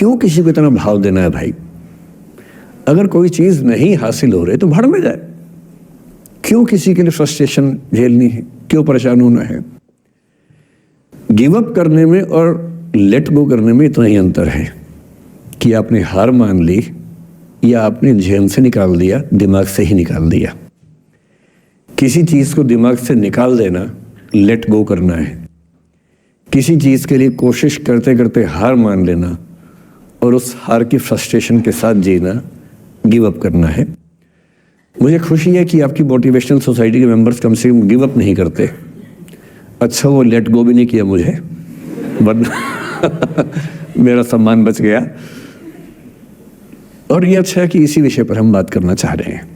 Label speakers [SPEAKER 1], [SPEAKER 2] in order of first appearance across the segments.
[SPEAKER 1] क्यों किसी को इतना भाव देना है भाई? अगर कोई चीज नहीं हासिल हो रही तो भाड़ में जाए। क्यों किसी के लिए फ्रस्ट्रेशन झेलनी है? क्यों परेशान होना है? गिव अप करने में और लेट गो करने में इतना ही अंतर है कि आपने हार मान ली या आपने जेहन से निकाल दिया, दिमाग से ही निकाल दिया। किसी चीज को दिमाग से निकाल देना लेट गो करना है। किसी चीज के लिए कोशिश करते करते हार मान लेना और उस हार की फ्रस्ट्रेशन के साथ जीना गिव अप करना है। मुझे खुशी है कि आपकी मोटिवेशनल सोसाइटी के मेंबर्स कम से कम गिव अप नहीं करते। अच्छा वो लेट गो भी नहीं किया मुझे, वरना मेरा सम्मान बच गया। और ये अच्छा है कि इसी विषय पर हम बात करना चाह रहे हैं।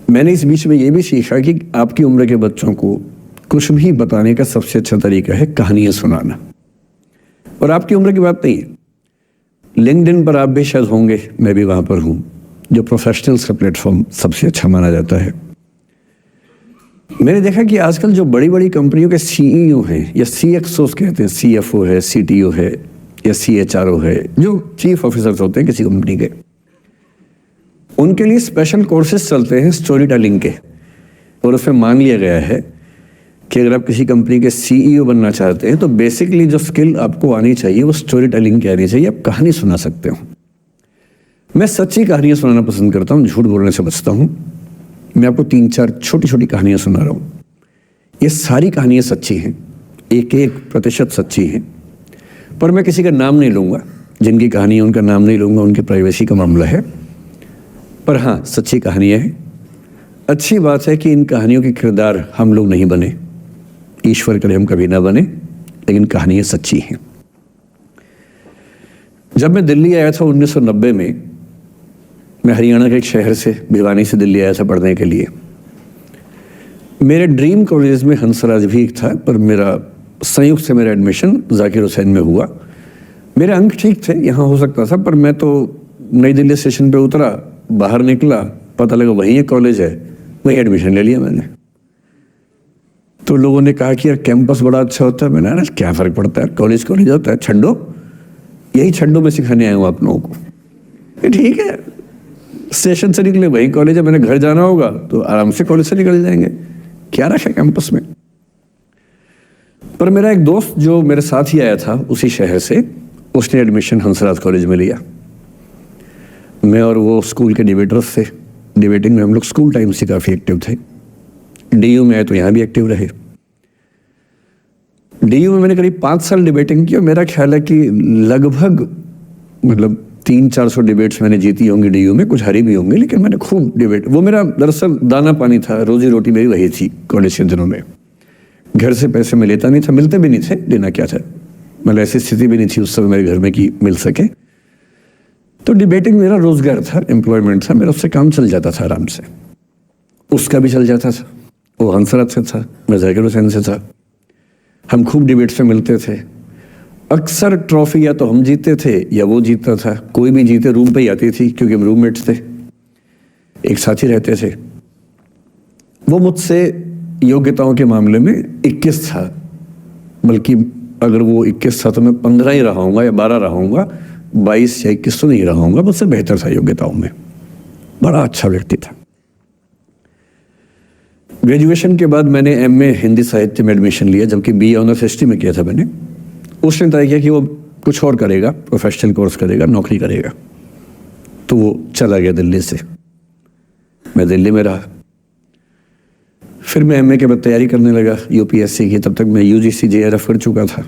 [SPEAKER 1] मैंने इस बीच में ये भी सीखा कि आपकी उम्र के बच्चों को कुछ भी बताने का सबसे अच्छा तरीका है कहानियां सुनाना। और आपकी उम्र की बात नहीं है, लिंक्डइन पर आप भी शायद होंगे, मैं भी वहां पर हूं, जो प्रोफेशनल्स का प्लेटफॉर्म सबसे अच्छा माना जाता है। मैंने देखा कि आजकल जो बड़ी बड़ी कंपनियों के सीईओ हैं या सीएक्सओ कहते हैं, सीएफओ है, सीटीओ है या सीएचआरओ है, जो चीफ ऑफिसर्स होते हैं किसी कंपनी के, उनके लिए स्पेशल कोर्सेज चलते हैं स्टोरी टेलिंग के। और उसमें मान लिया गया है कि अगर आप किसी कंपनी के सीईओ बनना चाहते हैं तो बेसिकली जो स्किल आपको आनी चाहिए वो स्टोरी टेलिंग की आनी चाहिए। आप कहानी सुना सकते हो। मैं सच्ची कहानियां सुनाना पसंद करता हूँ, झूठ बोलने से बचता हूँ। मैं आपको 3-4 छोटी छोटी कहानियां सुना रहा हूँ। ये सारी कहानियां सच्ची हैं, 1-1% सच्ची हैं, पर मैं किसी का नाम नहीं लूँगा। जिनकी कहानी है उनका नाम नहीं लूँगा, उनकी प्राइवेसी का मामला है। पर हाँ, सच्ची कहानियाँ हैं। अच्छी बात है कि इन कहानियों के किरदार हम लोग नहीं बने, ईश्वर करे हम कभी ना बने, लेकिन कहानियाँ सच्ची हैं। जब मैं दिल्ली आया था 1990 में, मैं हरियाणा के एक शहर से, भिवानी से दिल्ली आया था पढ़ने के लिए। मेरे ड्रीम कॉलेज में हंसराज भी एक था, पर मेरा संयुक्त से मेरा एडमिशन जाकिर हुसैन में हुआ। मेरे अंक ठीक थे, यहाँ हो सकता था, पर मैं तो नई दिल्ली स्टेशन पे उतरा, बाहर निकला, पता लगा वहीं एक कॉलेज है, वहीं एडमिशन ले लिया मैंने। तो लोगों ने कहा कि यार कैंपस बड़ा अच्छा होता है। मैंने, अरे क्या फ़र्क पड़ता है, कॉलेज कॉलेज होता है, छड्डो, यही छड्डो में सिखाने आया हूँ आप लोगों को। ठीक है, स्टेशन से निकले वही कॉलेज है, मैंने घर जाना होगा तो आराम से कॉलेज से निकल जाएंगे, क्या रखा कैंपस में। पर मेरा एक दोस्त जो मेरे साथ ही आया था उसी शहर से, उसने एडमिशन हंसराज कॉलेज में लिया। मैं और वो स्कूल के डिबेटर्स थे। डिबेटिंग में हम लोग स्कूल टाइम से काफ़ी एक्टिव थे। डीयू में आए तो यहाँ भी एक्टिव रहे। डीयू में मैंने करीब 5 साल डिबेटिंग की और मेरा ख्याल है कि लगभग 300-400 डिबेट्स मैंने जीती होंगी डीयू में, कुछ हारी भी होंगी, लेकिन मैंने खूब डिबेट, वो मेरा दरअसल दाना पानी था, रोजी रोटी मेरी वही थी कॉलेज के दिनों में। घर से पैसे मैं लेता नहीं था, मिलते भी नहीं थे, लेना क्या था, मतलब ऐसी स्थिति भी नहीं थी उस समय मेरे घर में कि मिल सके। तो डिबेटिंग मेरा रोजगार था, एम्प्लॉयमेंट था, मेरा उससे काम चल जाता था आराम से। उसका भी चल जाता था, वो हंसराज से था, मैं जाकिर हुसैन से था। हम खूब डिबेट्स में मिलते थे। अक्सर ट्रॉफी या तो हम जीतते थे या वो जीतता था, कोई भी जीते रूम पे ही आती थी क्योंकि हम रूममेट्स थे, एक साथ ही रहते थे। वो मुझसे योग्यताओं के मामले में 21 था, बल्कि अगर वो 21 था तो मैं 15 ही रहा हूँगा या 12 रहा हूँगा, 22 या 21 तो नहीं रहा हूँगा, मुझसे बेहतर था योग्यताओं में। बड़ा अच्छा व्यक्ति था। ग्रेजुएशन के बाद मैंने एमए हिंदी साहित्य में एडमिशन लिया, जबकि बीए ऑनर्स हिस्ट्री में किया था मैंने। उसने तय किया कि वो कुछ और करेगा, प्रोफेशनल कोर्स करेगा, नौकरी करेगा, तो वो चला गया दिल्ली से। मैं दिल्ली में रहा। फिर मैं एमए के बाद तैयारी करने लगा यूपीएससी की। तब तक मैं यूजीसी जेआरएफ कर चुका था।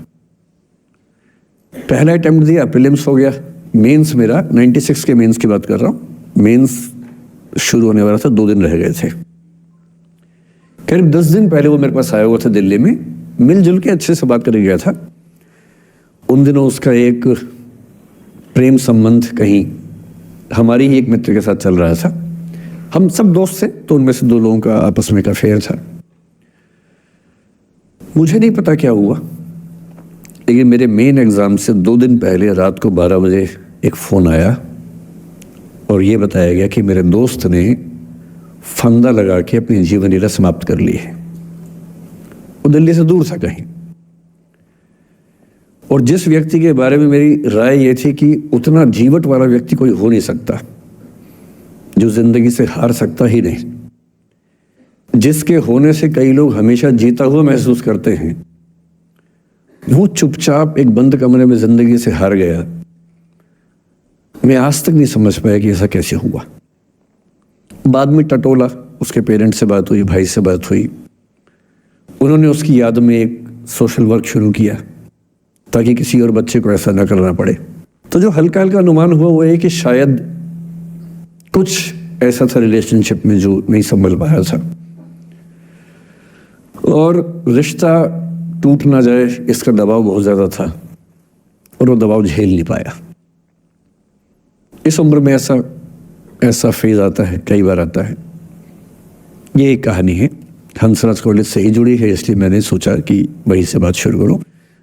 [SPEAKER 1] पहला अटेम्प्ट दिया, प्रीलिम्स हो गया। मेंस मेरा 96 के मेंस की बात कर रहा हूँ, मेंस शुरू होने वाला था, 2 दिन रह गए थे। करीब 10 दिन पहले वो मेरे पास आया हुआ था दिल्ली में, मिलजुल के अच्छे से बात करके गया था। उन दिनों उसका एक प्रेम संबंध कहीं हमारी ही एक मित्र के साथ चल रहा था। हम सब दोस्त थे, तो उनमें से 2 लोगों का आपस में का अफेयर था। मुझे नहीं पता क्या हुआ, लेकिन मेरे मेन एग्जाम से 2 दिन पहले रात को 12 बजे एक फ़ोन आया और ये बताया गया कि मेरे दोस्त ने फंदा लगा के अपनी जीवन लीला समाप्त कर ली है। वो दिल्ली से दूर था कहीं। और जिस व्यक्ति के बारे में मेरी राय ये थी कि उतना जीवट वाला व्यक्ति कोई हो नहीं सकता, जो जिंदगी से हार सकता ही नहीं, जिसके होने से कई लोग हमेशा जीता हुआ महसूस करते हैं, वो चुपचाप एक बंद कमरे में जिंदगी से हार गया। मैं आज तक नहीं समझ पाया कि ऐसा कैसे हुआ। बाद में टटोला, उसके पेरेंट्स से बात हुई, भाई से बात हुई, उन्होंने उसकी याद में एक सोशल वर्क शुरू किया ताकि किसी और बच्चे को ऐसा ना करना पड़े। तो जो हल्का हल्का अनुमान हुआ वो है कि शायद कुछ ऐसा था रिलेशनशिप में जो नहीं संभल पाया था और रिश्ता टूट ना जाए इसका दबाव बहुत ज़्यादा था और वो दबाव झेल नहीं पाया। इस उम्र में ऐसा फेज आता है, कई बार आता है। ये एक कहानी है, हंसराज कॉलेज से ही जुड़ी है, इसलिए मैंने सोचा कि वहीं से बात शुरू करूं।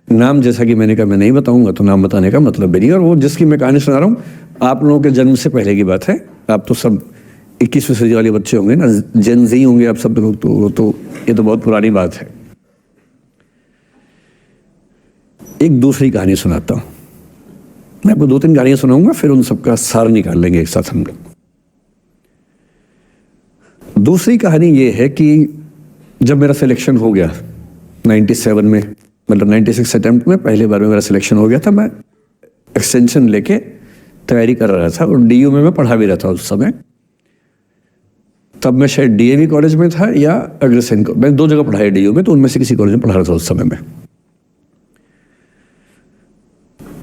[SPEAKER 1] नाम जैसा कि मैंने कहा मैं नहीं बताऊंगा, तो नाम बताने का मतलब भी नहीं। और वो जिसकी मैं कहानी सुना रहा हूँ आप लोगों के जन्म से पहले की बात है। आप तो सब 21वीं सदी वाले बच्चे होंगे ना, जेन ज़ी होंगे आप सब लोग, तो ये तो बहुत पुरानी बात है। एक दूसरी कहानी सुनाता हूँ। मैं आपको 2-3 कहानियां सुनाऊंगा, फिर उन सबका सार निकाल लेंगे एक साथ हम लोग। दूसरी कहानी ये है कि जब मेरा सिलेक्शन हो गया 97 में, मतलब 96 अटेम्प्ट में पहले बार में मेरा सिलेक्शन हो गया था। मैं एक्सटेंशन लेके तैयारी कर रहा था और डीयू में मैं पढ़ा भी रहा था उस समय। तब मैं शायद डीएवी कॉलेज में था या अग्रसेन को, मैं 2 जगह पढ़ाया डीयू में, तो उनमें से किसी कॉलेज में पढ़ा रहा था उस समय में।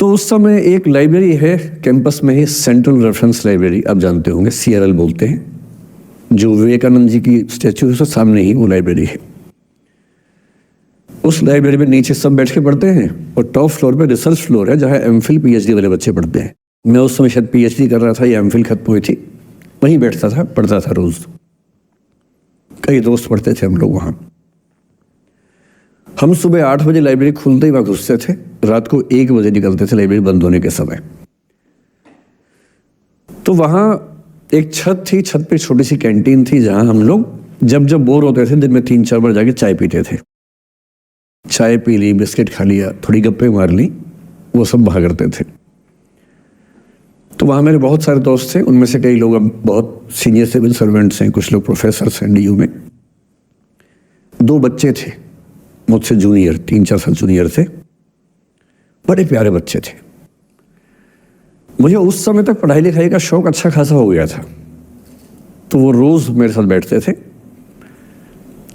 [SPEAKER 1] तो उस समय एक लाइब्रेरी है कैंपस में ही, सेंट्रल रेफरेंस लाइब्रेरी, आप जानते होंगे, CRL बोलते हैं, जो विवेकानंद जी की स्टैचू है उसके सामने ही वो लाइब्रेरी है। उस लाइब्रेरी में नीचे सब बैठ के पढ़ते हैं और टॉप फ्लोर पे रिसर्च फ्लोर है जहाँ MPhil PhD वाले बच्चे पढ़ते हैं। मैं उस समय शायद PhD कर रहा था या MPhil खत्म हुई थी, वहीं बैठता था, पढ़ता था रोज। कई दोस्त पढ़ते थे हम लोग वहाँ। हम सुबह 8 बजे लाइब्रेरी खुलते ही वहाँ घुसते थे, रात को 1 बजे निकलते थे लाइब्रेरी बंद होने के समय। तो वहाँ एक छत थी, छत पे छोटी सी कैंटीन थी जहाँ हम लोग जब जब बोर होते थे दिन में 3-4 बार जाके चाय पीते थे। चाय पी ली, बिस्किट खा लिया, थोड़ी गप्पे मार ली, वो सब वहाँ करते थे। तो वहाँ मेरे बहुत सारे दोस्त थे, उनमें से कई लोग अब बहुत सीनियर सिविल सर्वेंट्स हैं, कुछ लोग प्रोफेसर्स हैं DU में। 2 बच्चे थे मुझसे जूनियर, 3-4 साल जूनियर थे, बड़े प्यारे बच्चे थे। मुझे उस समय तक पढ़ाई लिखाई का शौक अच्छा खासा हो गया था, तो वो रोज मेरे साथ बैठते थे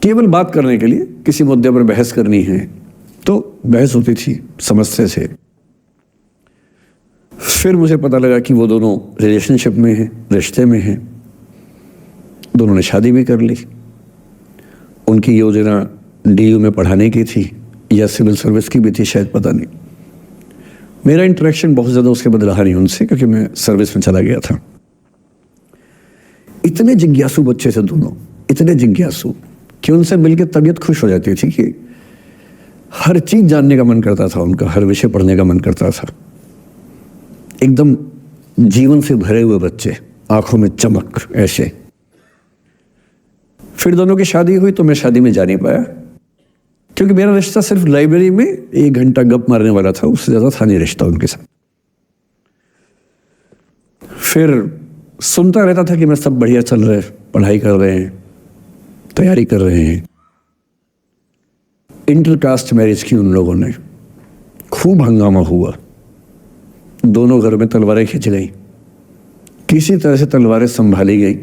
[SPEAKER 1] केवल बात करने के लिए। किसी मुद्दे पर बहस करनी है तो बहस होती थी, समझते थे। फिर मुझे पता लगा कि वो दोनों रिलेशनशिप में हैं, रिश्ते में हैं, दोनों ने शादी भी कर ली। उनकी योजना DU में पढ़ाने की थी या सिविल सर्विस की भी थी, शायद पता नहीं। मेरा इंटरेक्शन बहुत ज़्यादा उसके बाद रहा नहीं उनसे, क्योंकि मैं सर्विस में चला गया था। इतने जिज्ञासु बच्चे थे दोनों, इतने जिज्ञासु कि उनसे मिलकर तबीयत खुश हो जाती थी, कि हर चीज़ जानने का मन करता था उनका, हर विषय पढ़ने का मन करता था। एकदम जीवन से भरे हुए बच्चे, आंखों में चमक ऐसे। फिर दोनों की शादी हुई तो मैं शादी में जा नहीं पाया, क्योंकि मेरा रिश्ता सिर्फ लाइब्रेरी में 1 घंटा गप मारने वाला था, उससे ज़्यादा था नहीं रिश्ता उनके साथ। फिर सुनता रहता था कि मैं सब बढ़िया चल रहे, पढ़ाई कर रहे हैं, तैयारी कर रहे हैं। इंटरकास्ट मैरिज की उन लोगों ने, खूब हंगामा हुआ, दोनों घर में तलवारें खिंच गई, किसी तरह से तलवारें संभाली गई,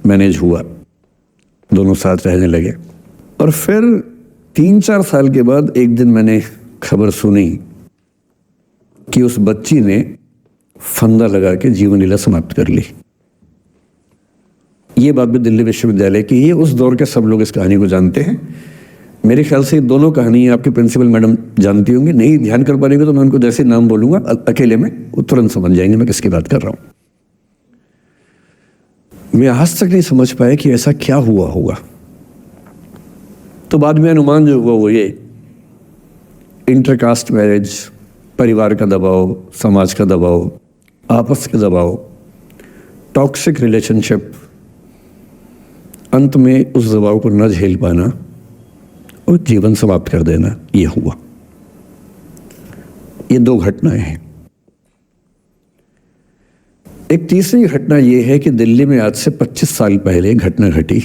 [SPEAKER 1] मैनेज हुआ, दोनों साथ रहने लगे। और फिर 3-4 साल के बाद एक दिन मैंने खबर सुनी कि उस बच्ची ने फंदा लगा के जीवन लीला समाप्त कर ली। ये बात भी दिल्ली विश्वविद्यालय की है, उस दौर के सब लोग इस कहानी को जानते हैं। मेरे ख्याल से दोनों कहानी आपके प्रिंसिपल मैडम जानती होंगी, नहीं ध्यान कर पाएंगे तो मैं उनको जैसे नाम बोलूंगा अकेले में वो तुरंत समझ जाएंगे मैं किसकी बात कर रहा हूं। मैं आज तक नहीं समझ पाया कि ऐसा क्या हुआ होगा। तो बाद में अनुमान जो हुआ वो ये, इंटरकास्ट मैरिज, परिवार का दबाव, समाज का दबाव, आपस के दबाव, टॉक्सिक रिलेशनशिप, अंत में उस दबाव को न झेल पाना और जीवन समाप्त कर देना, ये हुआ। ये दो घटनाएं हैं। एक तीसरी घटना यह है कि दिल्ली में आज से 25 साल पहले एक घटना घटी।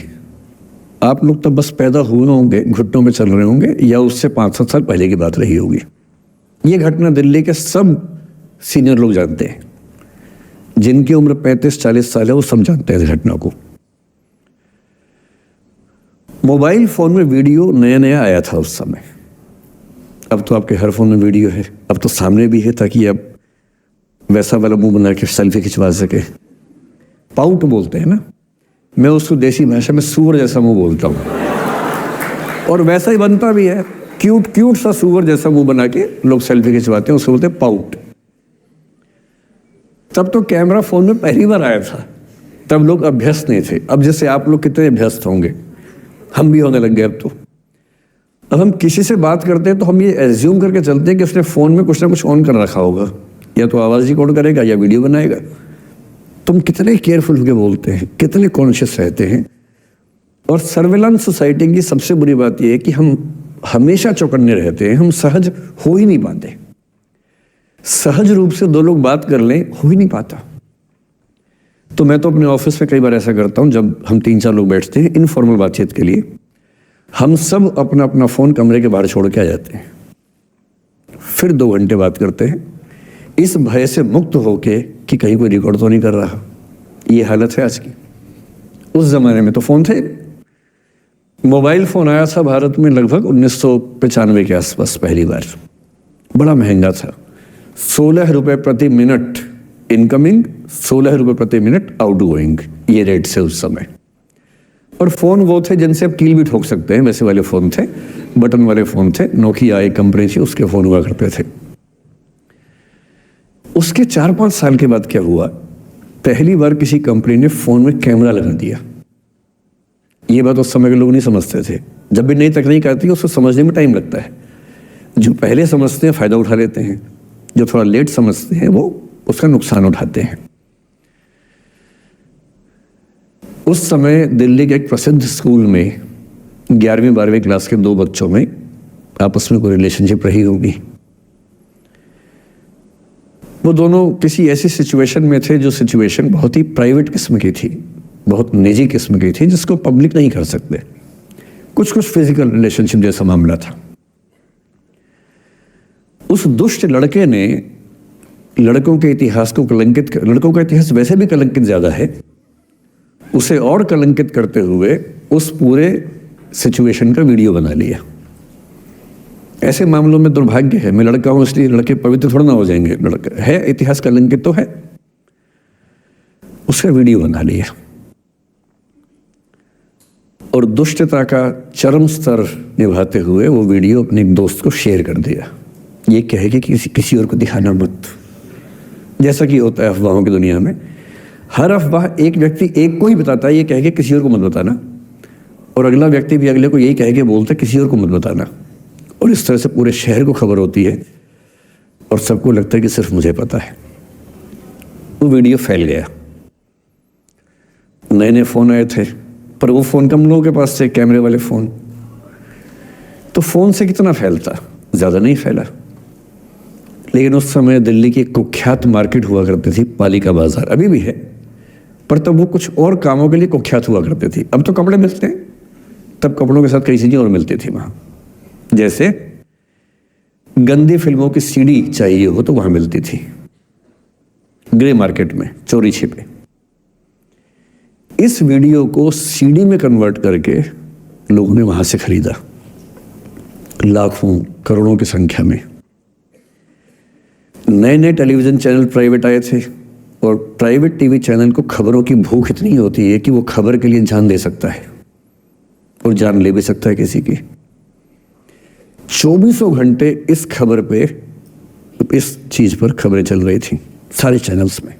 [SPEAKER 1] आप लोग तब बस पैदा हुए होंगे, घुटनों में चल रहे होंगे, या उससे 5-7 साल पहले की बात रही होगी। ये घटना दिल्ली के सब सीनियर लोग जानते हैं, जिनकी उम्र 35-40 साल है वो सब जानते हैं इस घटना को। मोबाइल फोन में वीडियो नया नया आया था उस समय। अब तो आपके हर फोन में वीडियो है, अब तो सामने भी है, ताकि अब वैसा वाला मुंह बना के सेल्फी खिंचवा सके। पाउट बोलते हैं ना, मैं उसको देसी भाषा में सूअर जैसा मुंह बोलता हूँ, और वैसा ही बनता भी है। क्यूट क्यूट सा सूअर जैसा मुंह बना के लोग सेल्फी खिंचवाते हैं, उसको बोलते हैं पाउट। तब तो कैमरा फोन में पहली बार आया था, तब लोग अभ्यस्त नहीं थे। अब जैसे आप लोग कितने अभ्यस्त होंगे, हम भी होने लग गए अब हम किसी से बात करते हैं तो हम ये एज्यूम करके चलते हैं कि उसने फोन में कुछ ना कुछ ऑन कर रखा होगा, या तो आवाज रिकॉर्ड करेगा या वीडियो बनाएगा। तुम कितने केयरफुल होकर बोलते हैं, कितने कॉन्शियस रहते हैं। और सर्विलांस सोसाइटी की सबसे बुरी बात यह है कि हम हमेशा चौकन्ने रहते हैं, हम सहज हो ही नहीं पाते। सहज रूप से दो लोग बात कर लें, हो ही नहीं पाता। तो मैं तो अपने ऑफिस में कई बार ऐसा करता हूं, जब हम 3-4 लोग बैठते हैं इनफॉर्मल बातचीत के लिए, हम सब अपना अपना फोन कमरे के बाहर छोड़ के आ जाते हैं, फिर 2 घंटे बात करते हैं, इस भय से मुक्त होके कि कहीं कोई रिकॉर्ड तो नहीं कर रहा। ये हालत है आज की। उस जमाने में तो फोन थे। मोबाइल फोन आया था भारत में लगभग 1995 के आसपास पहली बार। बड़ा महंगा था, 16 रुपए प्रति मिनट इनकमिंग, 16 रुपए प्रति मिनट आउटगोइंग, ये रेट से उस समय। और फोन वो थे जिनसे आप कील भी ठोक सकते हैं, वैसे वाले फोन थे, बटन वाले फोन थे। नोकिया एक कंपनी थी, उसके फोन हुआ करते थे। उसके 4-5 साल के बाद क्या हुआ, पहली बार किसी कंपनी ने फोन में कैमरा लगा दिया। ये बात उस समय के लोग नहीं समझते थे। जब भी नई तकनीक आती है उसको समझने में टाइम लगता है। जो पहले समझते हैं फायदा उठा लेते हैं, जो थोड़ा लेट समझते हैं वो उसका नुकसान उठाते हैं। उस समय दिल्ली के एक प्रसिद्ध स्कूल में 11वीं-12वीं क्लास के 2 बच्चों में आपस में कोई रिलेशनशिप रही होगी। वो दोनों किसी ऐसी सिचुएशन में थे जो सिचुएशन बहुत ही प्राइवेट किस्म की थी, बहुत निजी किस्म की थी, जिसको पब्लिक नहीं कर सकते। कुछ फिजिकल रिलेशनशिप जैसा मामला था। उस दुष्ट लड़के ने लड़कों के इतिहास को कलंकित कर, लड़कों का इतिहास वैसे भी कलंकित ज्यादा है, उसे और कलंकित करते हुए उस पूरे सिचुएशन का वीडियो बना लिया। ऐसे मामलों में दुर्भाग्य है, मैं लड़का हूं इसलिए लड़के पवित्र थोड़ा ना हो जाएंगे। लड़का है, इतिहास कलंकित तो है, उसका वीडियो बना लिया और दुष्टता का चरम स्तर निभाते हुए वो वीडियो अपने एक दोस्त को शेयर कर दिया। ये कहे कि किसी और को दिखाना मत। जैसा कि होता है अफवाहों की दुनिया में, हर अफवाह एक व्यक्ति एक को ही बताता है, ये कह के किसी और को मत बताना, और अगला व्यक्ति भी अगले को यही कह के बोलता है किसी और को मत बताना। और इस तरह से पूरे शहर को खबर होती है और सबको लगता है कि सिर्फ मुझे पता है। वो वीडियो फैल गया। नए नए फोन आए थे, पर वो फोन कम लोगों के पास थे, कैमरे वाले फोन। तो फोन से कितना फैलता, ज्यादा नहीं फैला। लेकिन उस समय दिल्ली की कुख्यात मार्केट हुआ करती थी, पालिका बाजार, अभी भी है, पर तब वो कुछ और कामों के लिए कुख्यात हुआ करती थी। अब तो कपड़े मिलते हैं, तब कपड़ों के साथ कई चीजें और मिलती थी वहां। जैसे गंदी फिल्मों की सीडी चाहिए हो तो वहां मिलती थी, ग्रे मार्केट में चोरी छिपे। इस वीडियो को सीडी में कन्वर्ट करके लोगों ने वहां से खरीदा, लाखों करोड़ों की संख्या में। नए नए टेलीविजन चैनल प्राइवेट आए थे, और प्राइवेट टीवी चैनल को खबरों की भूख इतनी होती है कि वो खबर के लिए जान दे सकता है और जान ले भी सकता है किसी की। 24 घंटे इस खबर पे, इस चीज पर खबरें चल रही थी सारे चैनल्स में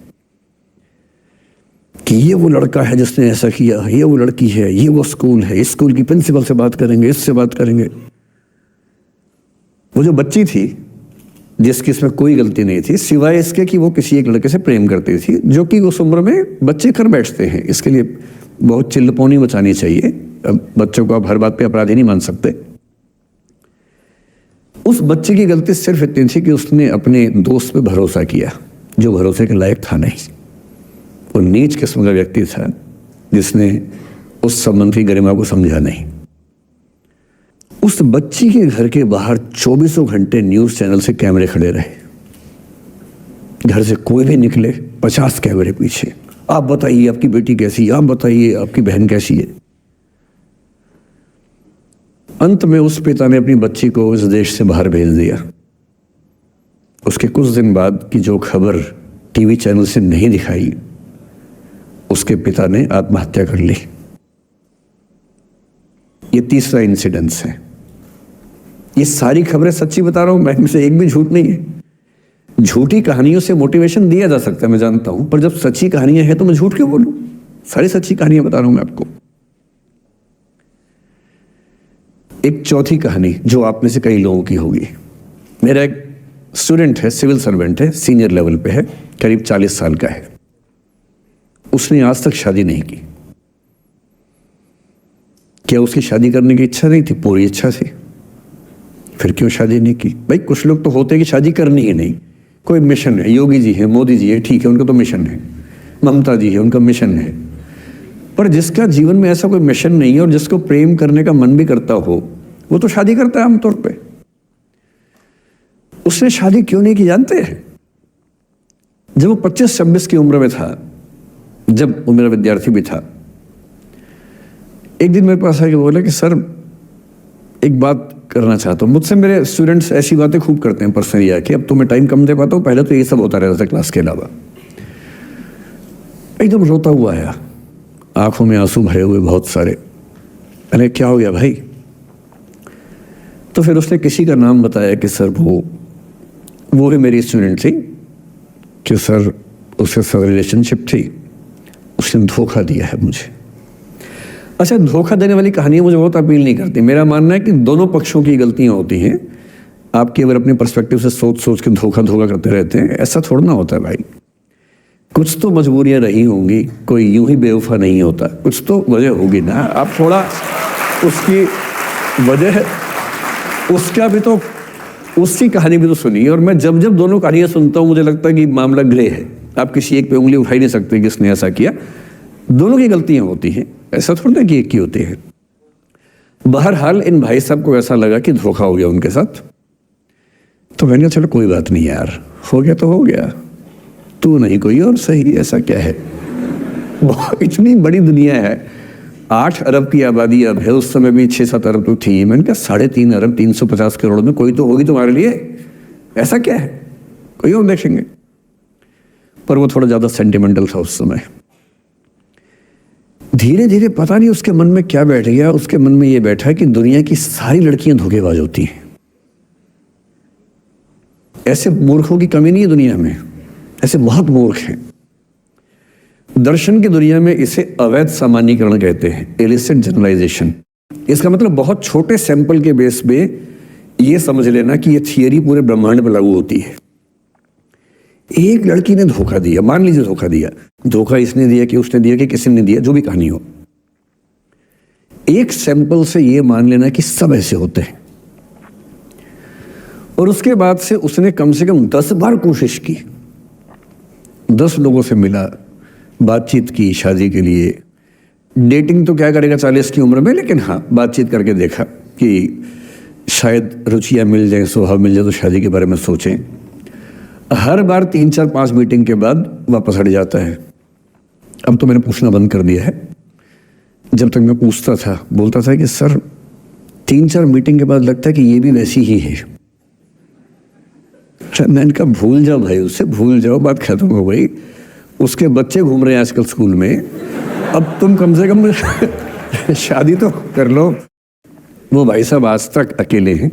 [SPEAKER 1] कि ये वो लड़का है जिसने ऐसा किया, ये वो लड़की है, ये वो स्कूल है, इस स्कूल की प्रिंसिपल से बात करेंगे, इससे बात करेंगे। वो जो बच्ची थी जिसकी इसमें कोई गलती नहीं थी, सिवाय इसके कि वो किसी एक लड़के से प्रेम करती थी, जो कि उस उम्र में बच्चे कर बैठते हैं। इसके लिए बहुत चिल्लपौनी मचानी चाहिए। अब बच्चों को आप हर बात पे अपराधी नहीं मान सकते। उस बच्चे की गलती सिर्फ इतनी थी कि उसने अपने दोस्त पे भरोसा किया जो भरोसे के लायक था नहीं। वो नीच किस्म का व्यक्ति था जिसने उस संबंध की गरिमा को समझा नहीं। उस बच्ची के घर के बाहर 24 घंटे न्यूज चैनल से कैमरे खड़े रहे। घर से कोई भी निकले 50 कैमरे पीछे, आप बताइए आपकी बेटी कैसी है, आप बताइए आपकी बहन कैसी है। अंत में उस पिता ने अपनी बच्ची को इस देश से बाहर भेज दिया। उसके कुछ दिन बाद की जो खबर टीवी चैनल से नहीं दिखाई, उसके पिता ने आत्महत्या कर ली। ये तीसरा इंसिडेंस है। ये सारी खबरें सच्ची बता रहा हूं मैं, इनमें से एक भी झूठ नहीं है। झूठी कहानियों से मोटिवेशन दिया जा सकता है, मैं जानता हूं, पर जब सच्ची कहानियां हैं तो मैं झूठ क्यों बोलूं? सारी सच्ची कहानियां बता रहा हूं मैं आपको। एक चौथी कहानी जो आप में से कई लोगों की होगी। मेरा एक स्टूडेंट है, सिविल सर्वेंट है, सीनियर लेवल पे है, करीब 40 साल का है। उसने आज तक शादी नहीं की। क्या उसकी शादी करने की इच्छा नहीं थी? पूरी इच्छा थी। फिर क्यों शादी नहीं की? भाई कुछ लोग तो होते हैं कि शादी करनी ही नहीं, कोई मिशन है। योगी जी है, मोदी जी है, ठीक है, उनका तो मिशन है। ममता जी है, उनका मिशन है। पर जिसका जीवन में ऐसा कोई मिशन नहीं है और जिसको प्रेम करने का मन भी करता हो, वो तो शादी करता है आमतौर पे। उसने शादी क्यों नहीं की जानते हैं? जब वो 25-26 की उम्र में था, जब वो मेरा विद्यार्थी भी था, एक दिन मेरे पास आके बोला कि सर एक बात करना चाहता हूँ। मुझसे मेरे स्टूडेंट्स ऐसी बातें खूब करते हैं पर्सनली आके, अब तो मैं टाइम कम दे पाता हूँ, पहले तो ये सब होता रहता था क्लास के अलावा। एकदम रोता हुआ आया, आंखों में आंसू भरे हुए बहुत सारे। अरे क्या हो गया भाई? तो फिर उसने किसी का नाम बताया कि सर वो ही मेरी स्टूडेंट थी, कि सर उसके साथ रिलेशनशिप थी, उसने धोखा दिया है मुझे। अच्छा, धोखा देने वाली कहानियां मुझे बहुत अपील नहीं करती। मेरा मानना है कि दोनों पक्षों की गलतियां होती हैं। आपके अगर अपने पर्सपेक्टिव से सोच के धोखा करते रहते हैं, ऐसा थोड़ा ना होता है भाई। कुछ तो मजबूरियां रही होंगी, कोई यूं ही बेवफा नहीं होता, कुछ तो वजह होगी ना। आप थोड़ा उसकी वजह, उसका भी तो, उसकी कहानी भी तो सुनिए। और मैं जब दोनों कहानियां सुनता हूं, मुझे लगता है कि मामला ग्रे है। आप किसी एक पे उंगली उठा ही नहीं सकते कि इसने ऐसा किया। दोनों की गलतियां होती हैं, ऐसा थोड़ा कि एक की होती है। बहरहाल इन भाई साहब को ऐसा लगा कि धोखा हो गया उनके साथ। तो मैंने कहा चलो कोई बात नहीं यार, हो गया तो हो गया, तू नहीं कोई और सही, ऐसा क्या है। इतनी बड़ी दुनिया है, 8 अरब की आबादी अब है, उस समय भी 6-7 अरब तो थी। मैंने कहा 3.5 अरब 350 करोड़ में कोई तो होगी तुम्हारे लिए, ऐसा क्या है, कोई और देखेंगे। पर वो थोड़ा ज्यादा सेंटिमेंटल था उस समय। धीरे धीरे पता नहीं उसके मन में क्या बैठ गया, उसके मन में ये बैठा कि दुनिया की सारी लड़कियां धोखेबाज होती हैं। ऐसे मूर्खों की कमी नहीं है दुनिया में, ऐसे बहुत मूर्ख हैं। दर्शन की दुनिया में इसे अवैध सामान्यीकरण कहते हैं, इलिसिट जनरलाइजेशन। इसका मतलब बहुत छोटे सैंपल के बेस पे ये समझ लेना कि ये थियरी पूरे ब्रह्मांड पर लागू होती है। एक लड़की ने धोखा दिया, मान लीजिए धोखा दिया, धोखा इसने दिया कि उसने दिया कि किसी ने दिया, जो भी कहानी हो, एक सैंपल से ये मान लेना कि सब ऐसे होते हैं। और उसके बाद से उसने कम से कम 10 बार कोशिश की, 10 लोगों से मिला, बातचीत की शादी के लिए। डेटिंग तो क्या करेगा 40 की उम्र में, लेकिन हाँ बातचीत करके देखा कि शायद रुचियां मिल जाए, स्वभाव मिल जाए तो शादी के बारे में सोचें। हर बार 3-4-5 मीटिंग के बाद वापस हट जाता है। अब तो मैंने पूछना बंद कर दिया है। जब तक मैं पूछता था, बोलता था कि सर 3-4 मीटिंग के बाद लगता है कि ये भी वैसी ही है। मैंने कहा भूल जाओ भाई, उससे भूल जाओ, बात खत्म हो गई। उसके बच्चे घूम रहे हैं आजकल स्कूल में, अब तुम कम से कम शादी तो कर लो। वो भाई साहब आज तक अकेले हैं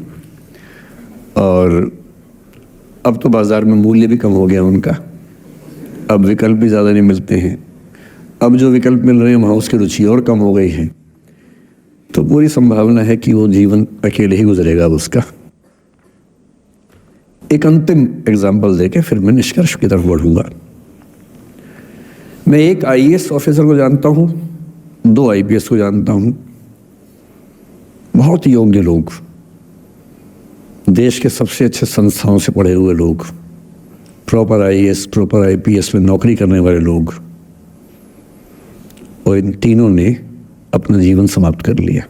[SPEAKER 1] और अब तो बाजार में मूल्य भी कम हो गया उनका, अब विकल्प भी ज़्यादा नहीं मिलते हैं। अब जो विकल्प मिल रहे हैं वहाँ उसकी रुचि और कम हो गई है। तो पूरी संभावना है कि वो जीवन अकेले ही गुजरेगा उसका। एक अंतिम एग्जाम्पल देके फिर मैं निष्कर्ष की तरफ बढ़ूंगा। मैं एक IAS ऑफिसर को जानता हूँ, 2 IPS को जानता हूँ, बहुत योग्य लोग, देश के सबसे अच्छे संस्थाओं से पढ़े हुए लोग, प्रॉपर आईएएस, प्रॉपर आईपीएस में नौकरी करने वाले लोग, और इन तीनों ने अपना जीवन समाप्त कर लिया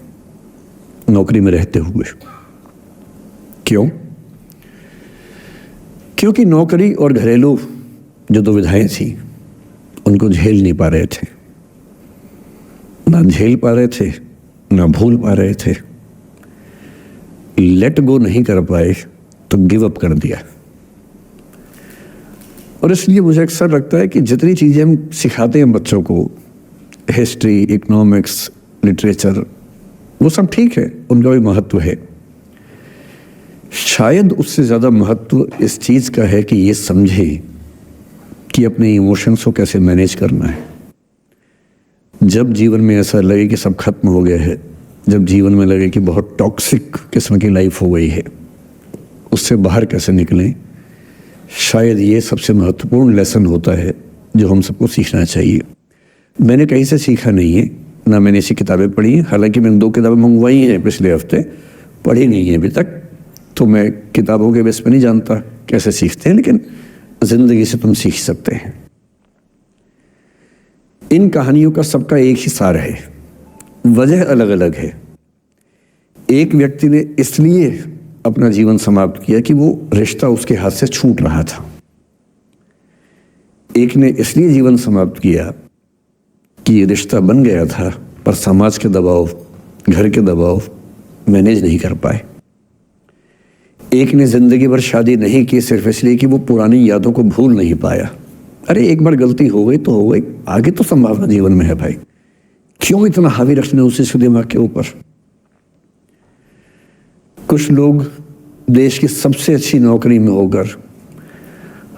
[SPEAKER 1] नौकरी में रहते हुए। क्यों? क्योंकि नौकरी और घरेलू जो दुविधाएं थी उनको झेल नहीं पा रहे थे, ना झेल पा रहे थे, ना भूल पा रहे थे, लेट गो नहीं कर पाए तो गिव अप कर दिया। और इसलिए मुझे अक्सर लगता है कि जितनी चीज़ें हम सिखाते हैं बच्चों को, हिस्ट्री, इकोनॉमिक्स, लिटरेचर, वो सब ठीक है, उनका भी महत्व है। शायद उससे ज़्यादा महत्व इस चीज़ का है कि ये समझे कि अपने इमोशंस को कैसे मैनेज करना है। जब जीवन में ऐसा लगे कि सब खत्म हो गया है, जब जीवन में लगे कि बहुत टॉक्सिक किस्म की लाइफ हो गई है, उससे बाहर कैसे निकलें, शायद ये सबसे महत्वपूर्ण लेसन होता है जो हम सबको सीखना चाहिए। मैंने कहीं से सीखा नहीं है, ना मैंने ऐसी किताबें पढ़ी हैं। हालांकि मैंने 2 किताबें मंगवाई हैं पिछले हफ्ते, पढ़ी नहीं है अभी तक, तो मैं किताबों के बेस पर नहीं जानता कैसे सीखते हैं, लेकिन ज़िंदगी से तुम सीख सकते हैं। इन कहानियों का सबका एक ही सार है, वजह अलग अलग है। एक व्यक्ति ने इसलिए अपना जीवन समाप्त किया कि वो रिश्ता उसके हाथ से छूट रहा था। एक ने इसलिए जीवन समाप्त किया कि ये रिश्ता बन गया था पर समाज के दबाव, घर के दबाव मैनेज नहीं कर पाए। एक ने जिंदगी भर शादी नहीं की सिर्फ इसलिए कि वो पुरानी यादों को भूल नहीं पाया। अरे एक बार गलती हो गई तो हो गई, आगे तो संभावना जीवन में है भाई, क्यों इतना हावी रखने उसी दिमाग के ऊपर। कुछ लोग देश की सबसे अच्छी नौकरी में होकर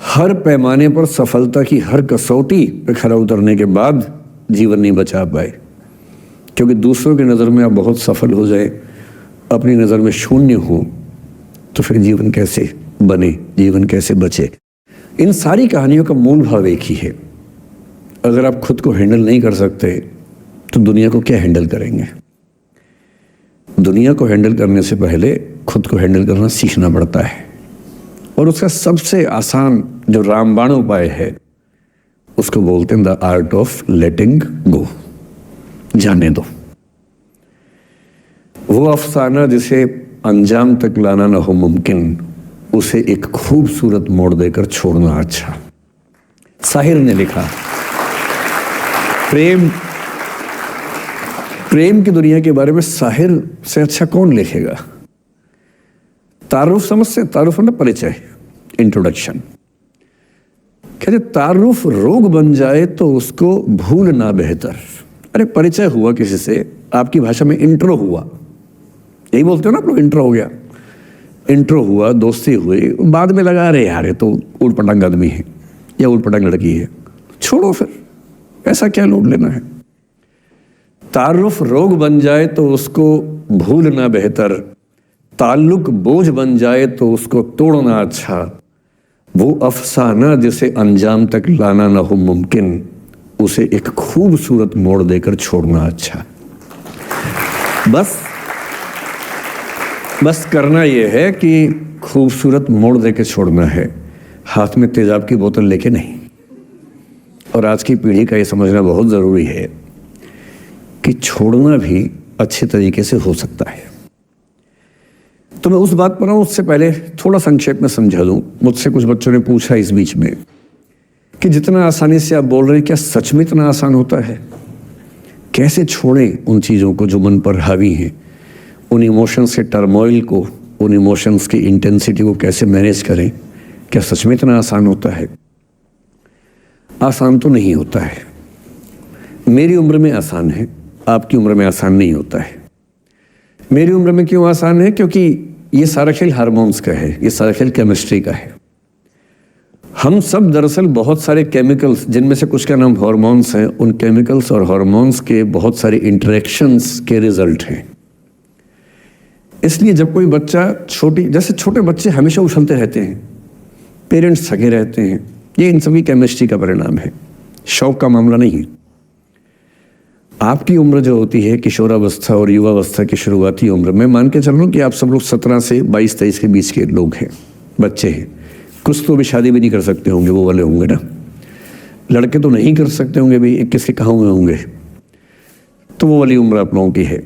[SPEAKER 1] हर पैमाने पर सफलता की हर कसौटी पे खरा उतरने के बाद जीवन नहीं बचा पाए, क्योंकि दूसरों की नज़र में आप बहुत सफल हो जाए, अपनी नज़र में शून्य हो, तो फिर जीवन कैसे बने, जीवन कैसे बचे। इन सारी कहानियों का मूल भाव एक ही है। अगर आप खुद को हैंडल नहीं कर सकते तो दुनिया को क्या हैंडल करेंगे। दुनिया को हैंडल करने से पहले खुद को हैंडल करना सीखना पड़ता है, और उसका सबसे आसान जो रामबाण उपाय है उसको बोलते हैं द आर्ट ऑफ लेटिंग गो। जाने दो। वो अफसाना जिसे अंजाम तक लाना न हो मुमकिन, उसे एक खूबसूरत मोड़ देकर छोड़ना अच्छा। साहिर ने लिखा। प्रेम की दुनिया के बारे में साहिर से अच्छा कौन लिखेगा। तारुफ समझते, तारुफ मतलब परिचय, इंट्रोडक्शन। कहते तारुफ रोग बन जाए तो उसको भूलना बेहतर। अरे परिचय हुआ किसी से, आपकी भाषा में इंट्रो हुआ, यही बोलते हो ना आप लोग, इंट्रो हो गया, इंट्रो हुआ, दोस्ती हुई, बाद में लगा रहे यार ये तो ऊट पटांग आदमी है या ऊट पटांग लड़की है, छोड़ो फिर, ऐसा क्या लोड लेना है। तारुफ रोग बन जाए तो उसको भूलना बेहतर, ताल्लुक बोझ बन जाए तो उसको तोड़ना अच्छा। वो अफसाना जिसे अंजाम तक लाना ना हो मुमकिन, उसे एक खूबसूरत मोड़ देकर छोड़ना अच्छा। बस करना यह है कि खूबसूरत मोड़ देकर छोड़ना है, हाथ में तेजाब की बोतल लेके नहीं। और आज की पीढ़ी का ये समझना बहुत ज़रूरी है कि छोड़ना भी अच्छे तरीके से हो सकता है। तो मैं उस बात पर हूँ, उससे पहले थोड़ा संक्षेप में समझा दूँ। मुझसे कुछ बच्चों ने पूछा इस बीच में कि जितना आसानी से आप बोल रहे हैं, क्या सच में इतना आसान होता है? कैसे छोड़ें उन चीज़ों को जो मन पर हावी हैं, उन इमोशंस के टर्मोइल को, उन इमोशंस की इंटेंसिटी को कैसे मैनेज करें? क्या सच में इतना आसान होता है? आसान तो नहीं होता है। मेरी उम्र में आसान है, आपकी उम्र में आसान नहीं होता है। मेरी उम्र में क्यों आसान है? क्योंकि ये सारा खेल हार्मोन्स का है, ये सारा खेल केमिस्ट्री का है। हम सब दरअसल बहुत सारे केमिकल्स, जिनमें से कुछ का नाम हार्मोन्स हैं, उन केमिकल्स और हार्मोन्स के बहुत सारे इंटरेक्शंस के रिजल्ट हैं। इसलिए जब कोई बच्चा जैसे छोटे बच्चे हमेशा उछलते रहते हैं, पेरेंट्स थके रहते हैं, ये इन सभी केमिस्ट्री का परिणाम है, शौक का मामला नहीं है। आपकी उम्र जो होती है किशोरावस्था और युवावस्था की शुरुआती उम्र, मैं मान के चल रहा हूँ कि आप सब लोग 17 से 22-23 के बीच के लोग हैं, बच्चे हैं। कुछ तो भी शादी भी नहीं कर सकते होंगे, वो वाले होंगे ना, लड़के तो नहीं कर सकते होंगे भाई, 21 के कहाँ हुए होंगे, तो वो वाली उम्र आप लोगों की है।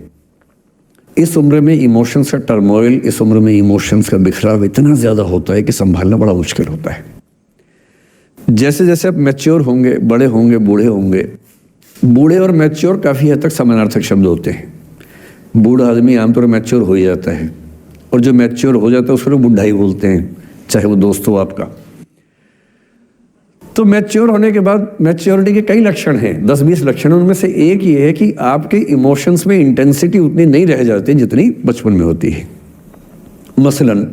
[SPEAKER 1] इस उम्र में इमोशंस का टर्मोइल, इस उम्र में इमोशंस का बिखराव इतना ज़्यादा होता है कि संभालना बड़ा मुश्किल होता है। जैसे जैसे आप मैच्योर होंगे, बड़े होंगे, बूढ़े होंगे, बूढ़े और मैच्योर काफ़ी हद तक समानार्थक शब्द होते हैं। बूढ़ा आदमी आमतौर पर मैच्योर हो ही जाता है, और जो मैच्योर हो जाता है उसको लोग बुढ़ा ही बोलते हैं, चाहे वो दोस्त हो आपका। तो मैच्योर होने के बाद मैच्योरिटी के कई लक्षण हैं, 10-20 लक्षण। उनमें से एक ये है कि आपके इमोशंस में इंटेंसिटी उतनी नहीं रह जाती जितनी बचपन में होती है। मसलन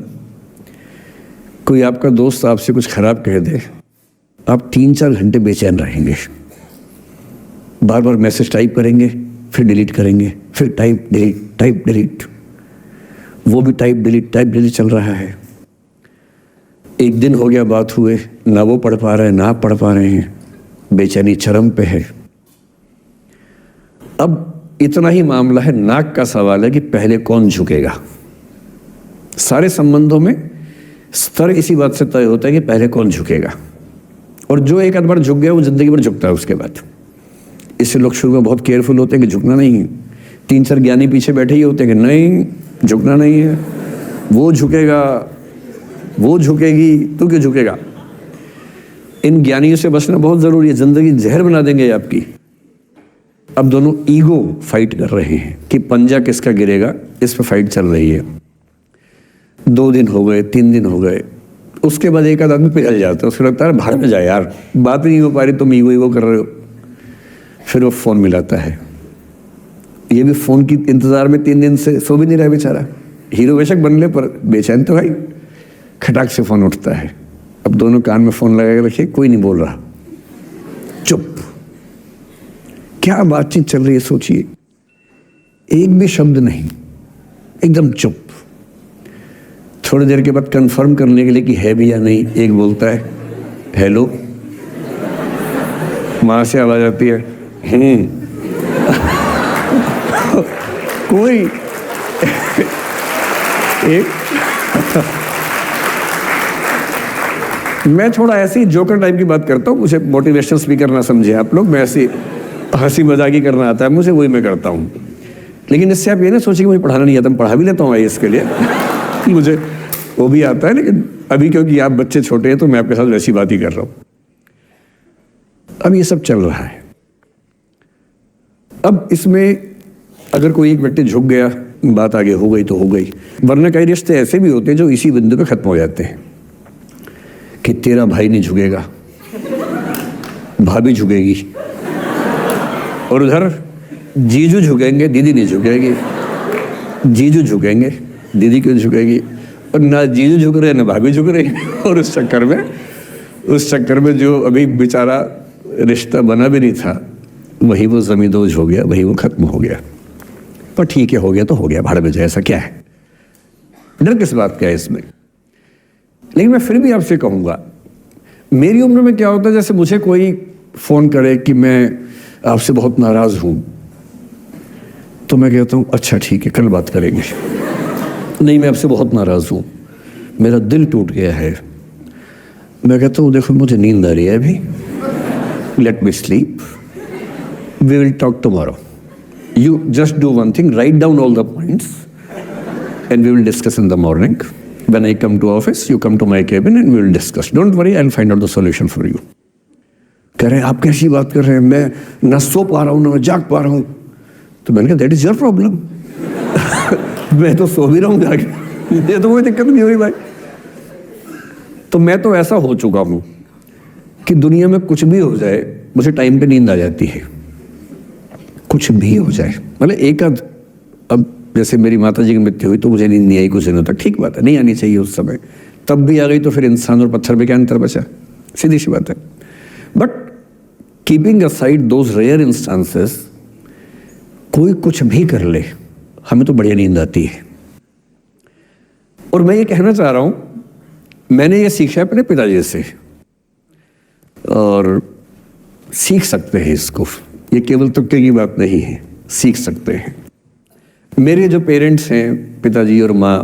[SPEAKER 1] कोई आपका दोस्त आपसे कुछ खराब कह दे, आप 3-4 घंटे बेचैन रहेंगे, बार बार मैसेज टाइप करेंगे, फिर डिलीट करेंगे, फिर टाइप डिलीट, वो भी टाइप डिलीट चल रहा है। एक दिन हो गया बात हुए, ना वो पढ़ पा रहे हैं ना आप पढ़ पा रहे हैं, बेचैनी चरम पे है। अब इतना ही मामला है, नाक का सवाल है कि पहले कौन झुकेगा। सारे संबंधों में स्तर इसी बात से तय होता है कि पहले कौन झुकेगा, और जो एक आध बार झुक गया वो जिंदगी भर झुकता है उसके बाद। इससे लोग शुरू में बहुत केयरफुल होते हैं कि झुकना नहीं है। 3-4 ज्ञानी पीछे बैठे ही होते हैं कि नहीं झुकना नहीं है, वो झुकेगा, वो झुकेगी, तू क्यों झुकेगा। इन ज्ञानियों से बचना बहुत जरूरी है, जिंदगी जहर बना देंगे आपकी। अब दोनों ईगो फाइट कर रहे हैं कि पंजा किसका गिरेगा, इस पे फाइट चल रही है। 2 दिन हो गए, 3 दिन हो गए, उसके बाद एक आध आदमी पिघल जाता है, उसको लगता है भाड़ में जाए यार, बात नहीं हो पा रही, तुम ईगो कर रहे हो। फिर वो फोन मिलाता है, ये भी फोन की इंतजार में 3 दिन से सो भी नहीं रहा बेचारा, हीरो बेशक बनने पर बेचैन तो भाई। खटाक से फोन उठता है, अब दोनों कान में फोन लगा के रखिए, कोई नहीं बोल रहा, चुप। क्या बातचीत चल रही है सोचिए, एक भी शब्द नहीं, एकदम चुप। थोड़ी देर के बाद कंफर्म करने के लिए कि है भी या नहीं, एक बोलता है हेलो, वहां से आवाज आती है कोई एक मैं थोड़ा ऐसी जोकर टाइप की बात करता हूँ, मुझे मोटिवेशनल स्पीकर ना समझे आप लोग, मैं ऐसी हंसी मजाक ही करना आता है मुझे, वही मैं करता हूँ। लेकिन इससे आप ये ना सोचिए कि मुझे पढ़ाना नहीं आता, मैं पढ़ा भी लेता हूँ इसके लिए मुझे वो भी आता है, लेकिन अभी क्योंकि आप बच्चे छोटे हैं तो मैं आपके साथ वैसी बात ही कर रहा हूँ। अब ये सब चल रहा है। अब इसमें अगर कोई एक व्यक्ति झुक गया, बात आगे हो गई तो हो गई, वरना कई रिश्ते ऐसे भी होते हैं जो इसी बिंदु पे खत्म हो जाते हैं कि तेरा भाई नहीं झुकेगा, भाभी झुकेगी, और उधर जीजू झुकेंगे, दीदी नहीं झुकेगी, जीजू झुकेंगे, दीदी क्यों झुकेगी, और ना जीजू झुक रहे ना भाभी झुक रही। और उस चक्कर में जो अभी बेचारा रिश्ता बना भी नहीं था, वही वो जमींदोज हो गया, वही वो खत्म हो गया। पर ठीक है, हो गया तो हो गया, भाड़ में जाए, ऐसा क्या है, डर किस बात का है इसमें। लेकिन मैं फिर भी आपसे कहूंगा, मेरी उम्र में क्या होता है, जैसे मुझे कोई फोन करे कि मैं आपसे बहुत नाराज हूं, तो मैं कहता हूं अच्छा ठीक है, कल बात करेंगे। नहीं, मैं आपसे बहुत नाराज हूं, मेरा दिल टूट गया है। मैं कहता हूं देखो मुझे नींद आ रही है अभी, let me sleep, we will talk tomorrow, you just do one thing, write down all the points and we will discuss in the morning. When I come to office, you come to my cabin and we will discuss. Don't worry, I'll find out the solution for you. कह रहे हैं आप कैसी बात कर रहे हैं, मैं ना सो पा रहा हूँ ना जाग पा रहा हूँ। तो मैंने कहा that is your problem. मैं तो सो भी रहा हूँ जाके, ये तो कोई दिक्कत नहीं हो रही भाई। तो मैं तो ऐसा हो चुका हूँ कि दुनिया में कुछ भी हो जाए मुझे टाइम पे नींद आ जाती है, कुछ भी हो जाए। मतलब एक आध, अब जैसे मेरी माता जी की मृत्यु हुई तो मुझे नींद नहीं आई कुछ दिनों तक, ठीक बात है, नहीं आनी चाहिए उस समय, तब भी आ गई तो फिर इंसान और पत्थर में क्या अंतर बचा, सीधी सी बात है। But keeping aside those rare instances, कोई कुछ भी कर ले हमें तो बढ़िया नींद आती है। और मैं ये कहना चाह रहा हूं, मैंने ये सीखा है अपने पिताजी से, और सीख सकते हैं इसको, ये केवल तुक्के की बात नहीं है, सीख सकते हैं। मेरे जो पेरेंट्स हैं, पिताजी और माँ,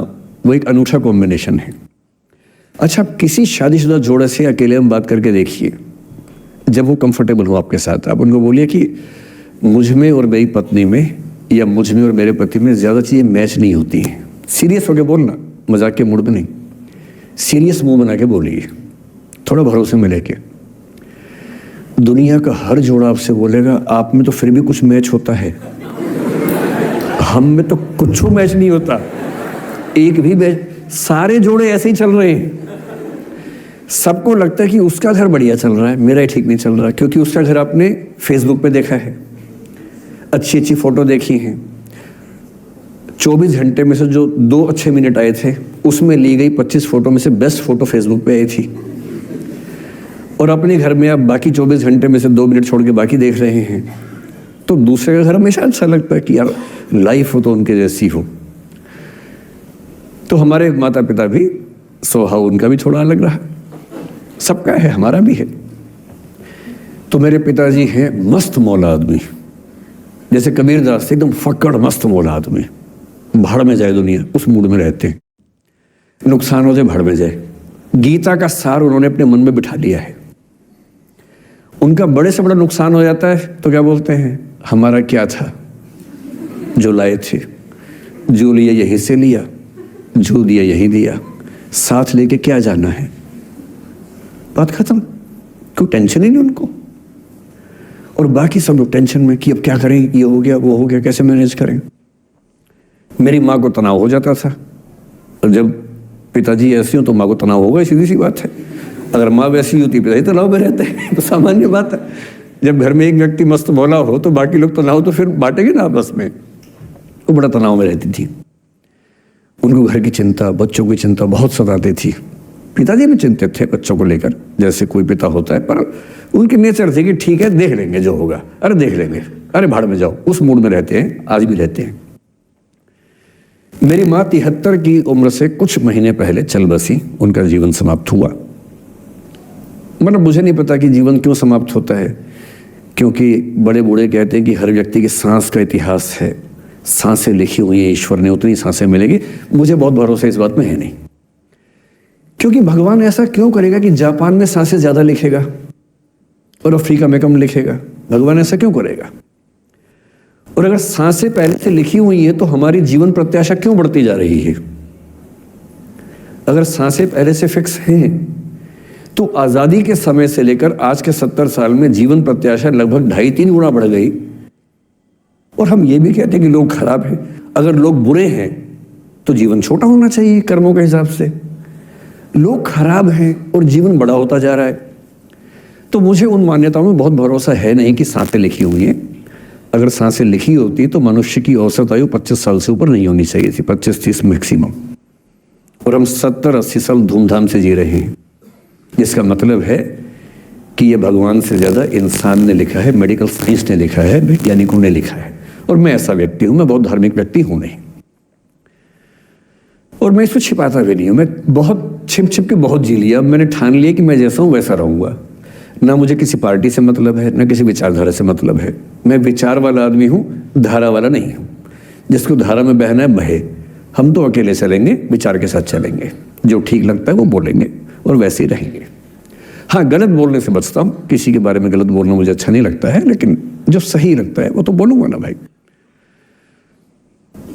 [SPEAKER 1] वो एक अनूठा कॉम्बिनेशन है। अच्छा, आप किसी शादीशुदा जोड़े से अकेले में बात करके देखिए, जब वो कंफर्टेबल हो आपके साथ, आप उनको बोलिए कि मुझ में और मेरी पत्नी में या मुझ में और मेरे पति में ज़्यादा चीज़ें मैच नहीं होती हैं। सीरियस होकर बोलना, मजाक के मूड में नहीं, सीरियस मुंह बना के बोलिए, थोड़ा भरोसे में लेके। दुनिया का हर जोड़ा आपसे बोलेगा आप में तो फिर भी कुछ मैच होता है, हम में तो कुछ मैच नहीं होता, एक भी मैच। सारे जोड़े ऐसे ही चल रहे हैं। सबको लगता है कि उसका घर बढ़िया चल रहा है, मेरा ही ठीक नहीं चल रहा, क्योंकि उसका घर आपने फेसबुक पे देखा है, अच्छी अच्छी फोटो देखी हैं। 24 घंटे में से जो 2 अच्छे मिनट आए थे, उसमें ली गई 25 फोटो में से बेस्ट फोटो फेसबुक पे आई थी। और अपने घर में आप बाकी 24 घंटे में से 2 मिनट छोड़ के बाकी देख रहे हैं। तो दूसरे का घर हमेशा अच्छा लगता है कि यार लाइफ हो तो उनके जैसी हो। तो हमारे माता पिता भी स्वभाव उनका भी थोड़ा अलग रहा, सबका है, हमारा भी है। तो मेरे पिताजी हैं मस्त मौला आदमी, जैसे कबीरदास एकदम फक्कड़ मस्त मौला आदमी, भाड़ में जाए दुनिया उस मूड में रहते हैं, नुकसान हो जाए भाड़ में जाए। गीता का सार उन्होंने अपने मन में बिठा लिया है। उनका बड़े से बड़ा नुकसान हो जाता है तो क्या बोलते हैं, हमारा क्या था जो लाए थे, जो लिया यहीं से लिया, जो दिया यहीं दिया, साथ लेके क्या जाना है, बात खत्म। कोई टेंशन ही नहीं उनको। और बाकी सब लोग टेंशन में कि अब क्या करें, ये हो गया वो हो गया, कैसे मैनेज करें। मेरी माँ को तनाव हो जाता था, और जब पिताजी ऐसे हो तो माँ को तनाव होगा, सीधी सी बात है। अगर माँ वैसी होती पिताजी तनाव में रहते हैं, तो सामान्य बात है। जब घर में एक व्यक्ति मस्त मौला हो तो बाकी लोग तनाव तो फिर बांटेंगे ना आपस में। वो बड़ा तनाव में रहती थी, उनको घर की चिंता, बच्चों की चिंता बहुत सताती थी। पिताजी भी चिंतित थे बच्चों को लेकर, जैसे कोई पिता होता है, पर उनकी नेचर थी कि ठीक है देख लेंगे जो होगा, अरे देख लेंगे, अरे भाड़ में जाओ, उस मूड में रहते हैं, आज भी रहते हैं। मेरी माँ 73 की उम्र से कुछ महीने पहले चल बसी, उनका जीवन समाप्त हुआ। मतलब मुझे नहीं पता कि जीवन क्यों समाप्त होता है, क्योंकि बड़े बूढ़े कहते हैं कि हर व्यक्ति की सांस का इतिहास है, सांसें लिखी हुई है ईश्वर ने, उतनी सांसें मिलेगी। मुझे बहुत भरोसा इस बात में है नहीं, क्योंकि भगवान ऐसा क्यों करेगा कि जापान में सांसें ज्यादा लिखेगा और अफ्रीका में कम लिखेगा? भगवान ऐसा क्यों करेगा? और अगर सांसें पहले से लिखी हुई है तो हमारी जीवन प्रत्याशा क्यों बढ़ती जा रही है? अगर सांसें पहले से फिक्स हैं तो आजादी के समय से लेकर आज के 70 साल में जीवन प्रत्याशा लगभग 2.5-3 गुना बढ़ गई। और हम ये भी कहते हैं कि लोग खराब हैं। अगर लोग बुरे हैं तो जीवन छोटा होना चाहिए कर्मों के हिसाब से। लोग खराब हैं और जीवन बड़ा होता जा रहा है। तो मुझे उन मान्यताओं में बहुत भरोसा है नहीं कि सांसें लिखी हुई हैं। अगर सांसें लिखी होती तो मनुष्य की औसत आयु 25 साल से ऊपर नहीं होनी चाहिए थी, 25-30 मैक्सिमम। और हम 70-80 साल धूमधाम से जी रहे हैं, जिसका मतलब है कि यह भगवान से ज़्यादा इंसान ने लिखा है, मेडिकल साइंस ने लिखा है, वैज्ञानिकों ने लिखा है। और मैं ऐसा व्यक्ति हूं, मैं बहुत धार्मिक व्यक्ति हूं नहीं, और मैं इसको छिपाता भी नहीं हूं। मैं बहुत छिप छिप के बहुत जी लिया। मैंने ठान लिया कि मैं जैसा हूं वैसा रहूंगा। ना मुझे किसी पार्टी से मतलब है, ना किसी विचारधारा से मतलब है। मैं विचार वाला आदमी हूं, धारा वाला नहीं हूं। जिसको धारा में बहना है बहे, हम तो अकेले चलेंगे, विचार के साथ चलेंगे। जो ठीक लगता है वो बोलेंगे और वैसे ही रहेंगे। हाँ, गलत बोलने से बचता हूँ, किसी के बारे में गलत बोलना मुझे अच्छा नहीं लगता है, लेकिन जो सही लगता है वो तो बोलूंगा ना भाई।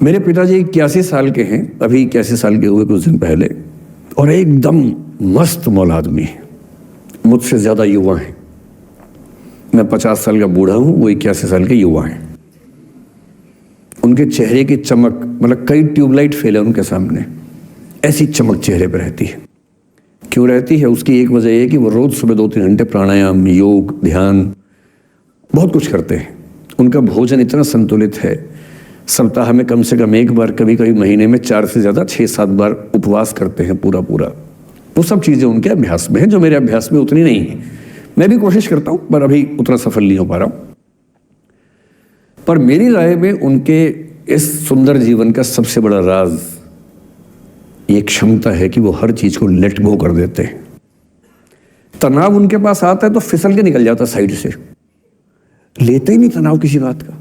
[SPEAKER 1] मेरे पिताजी 81 साल के हैं, अभी 81 साल के हुए कुछ दिन पहले, और एकदम मस्त मौला आदमी है, मुझसे ज्यादा युवा हैं। मैं 50 साल का बूढ़ा हूं, वो 81 साल के युवा हैं। उनके चेहरे की चमक, मतलब कई ट्यूबलाइट फेल है उनके सामने, ऐसी चमक चेहरे पर रहती है। क्यों रहती है? उसकी एक वजह यह है कि वो रोज सुबह 2-3 घंटे प्राणायाम, योग, ध्यान, बहुत कुछ करते हैं। उनका भोजन इतना संतुलित है, सप्ताह में कम से कम 1 बार, कभी कभी महीने में 4 से ज़्यादा 6-7 बार उपवास करते हैं पूरा। वो सब चीज़ें उनके अभ्यास में हैं, जो मेरे अभ्यास में उतनी नहीं है। मैं भी कोशिश करता हूँ, पर अभी उतना सफल नहीं हो पा रहा हूँ। पर मेरी राय में उनके इस सुंदर जीवन का सबसे बड़ा राज ये क्षमता है कि वो हर चीज़ को लेट गो कर देते हैं। तनाव उनके पास आता है तो फिसल के निकल जाता साइड से। लेते ही नहीं तनाव किसी बात का,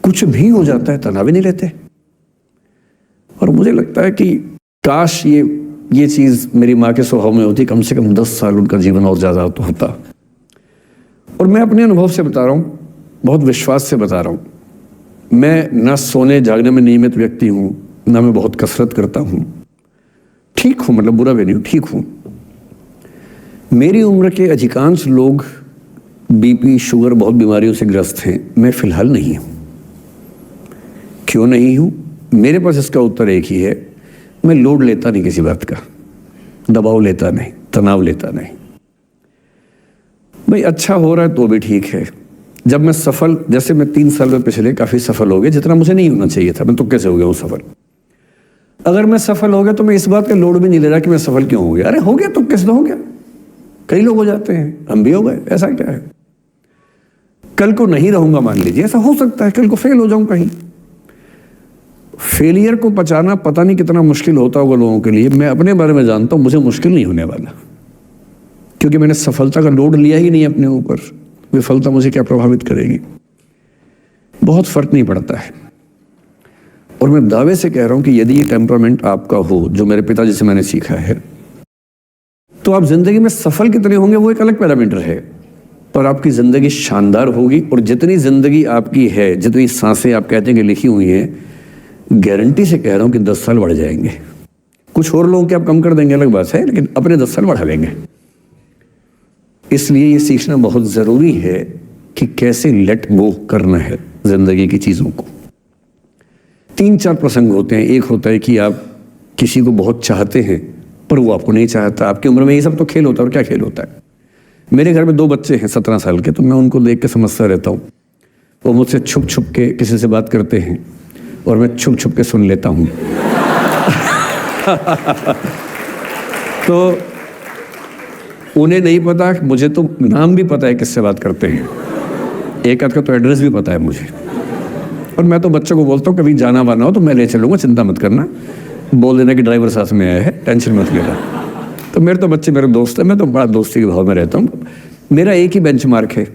[SPEAKER 1] कुछ भी हो जाता है तनाव ही नहीं लेते। और मुझे लगता है कि काश ये चीज मेरी माँ के स्वभाव में होती, कम से कम 10 साल उनका जीवन और ज्यादा तो होता। और मैं अपने अनुभव से बता रहा हूँ, बहुत विश्वास से बता रहा हूँ, मैं ना सोने जागने में नियमित व्यक्ति हूँ, ना मैं बहुत कसरत करता हूँ, ठीक हूँ, मतलब बुरा भी नहीं हूँ, ठीक हूँ। मेरी उम्र के अधिकांश लोग बीपी शुगर बहुत बीमारियों से ग्रस्त हैं, मैं फिलहाल नहीं हूँ। क्यों नहीं हूँ? मेरे पास इसका उत्तर एक ही है, मैं लोड लेता नहीं किसी बात का, दबाव लेता नहीं, तनाव लेता नहीं। भाई अच्छा हो रहा है तो भी ठीक है। जब मैं सफल, जैसे मैं 3 साल में पिछले काफी सफल हो गया, जितना मुझे नहीं होना चाहिए था, मैं तो कैसे हो गया हूँ सफल। अगर मैं सफल हो गया तो मैं इस बात का लोड भी नहीं ले रहा कि मैं सफल क्यों हो गया। अरे हो गया तो कैसे हो गया, कई लोग हो जाते हैं, हम भी हो गए, ऐसा क्या है। कल को नहीं रहूंगा, मान लीजिए, ऐसा हो सकता है, कल को फेल हो जाऊं कहीं। फेलियर को पचाना पता नहीं कितना मुश्किल होता होगा लोगों के लिए, मैं अपने बारे में जानता हूं, मुझे मुश्किल नहीं होने वाला, क्योंकि मैंने सफलता का लोड लिया ही नहीं अपने ऊपर। विफलता मुझे क्या प्रभावित करेगी, बहुत फर्क नहीं पड़ता है। और मैं दावे से कह रहा हूं कि यदि ये टेम्परामेंट आपका हो, जो मेरे पिताजी से मैंने सीखा है, तो आप जिंदगी में सफल कितने होंगे वो एक अलग पैरामीटर है, पर आपकी जिंदगी शानदार होगी। और जितनी जिंदगी आपकी है, जितनी सांसें आप कहते हैं कि लिखी हुई हैं, गारंटी से कह रहा हूं कि 10 साल बढ़ जाएंगे। कुछ और लोगों के आप कम कर देंगे अलग बात है, लेकिन अपने 10 साल बढ़ा लेंगे। इसलिए ये सीखना बहुत जरूरी है कि कैसे लेट गो करना है जिंदगी की चीजों को। 3-4 प्रसंग होते हैं। एक होता है कि आप किसी को बहुत चाहते हैं पर वो आपको नहीं चाहता। आपकी उम्र में ये सब तो खेल होता है, और क्या खेल होता है। मेरे घर में 2 बच्चे हैं 17 साल के, तो मैं उनको देख के समझता रहता हूँ। वो मुझसे छुप छुप के किसी से बात करते हैं और मैं छुप छुप के सुन लेता हूँ। तो उन्हें नहीं पता, मुझे तो नाम भी पता है किससे बात करते हैं, एक आध का तो एड्रेस भी पता है मुझे। और मैं तो बच्चों को बोलता हूँ कभी जाना वाना हो तो मैं ले चलूँगा, चिंता मत करना, बोल देना कि ड्राइवर साथ में आया है, टेंशन मत लेना। तो मेरे तो बच्चे मेरे दोस्त हैं, मैं तो बड़ा दोस्ती के भाव में रहता हूँ। मेरा एक ही बेंचमार्क है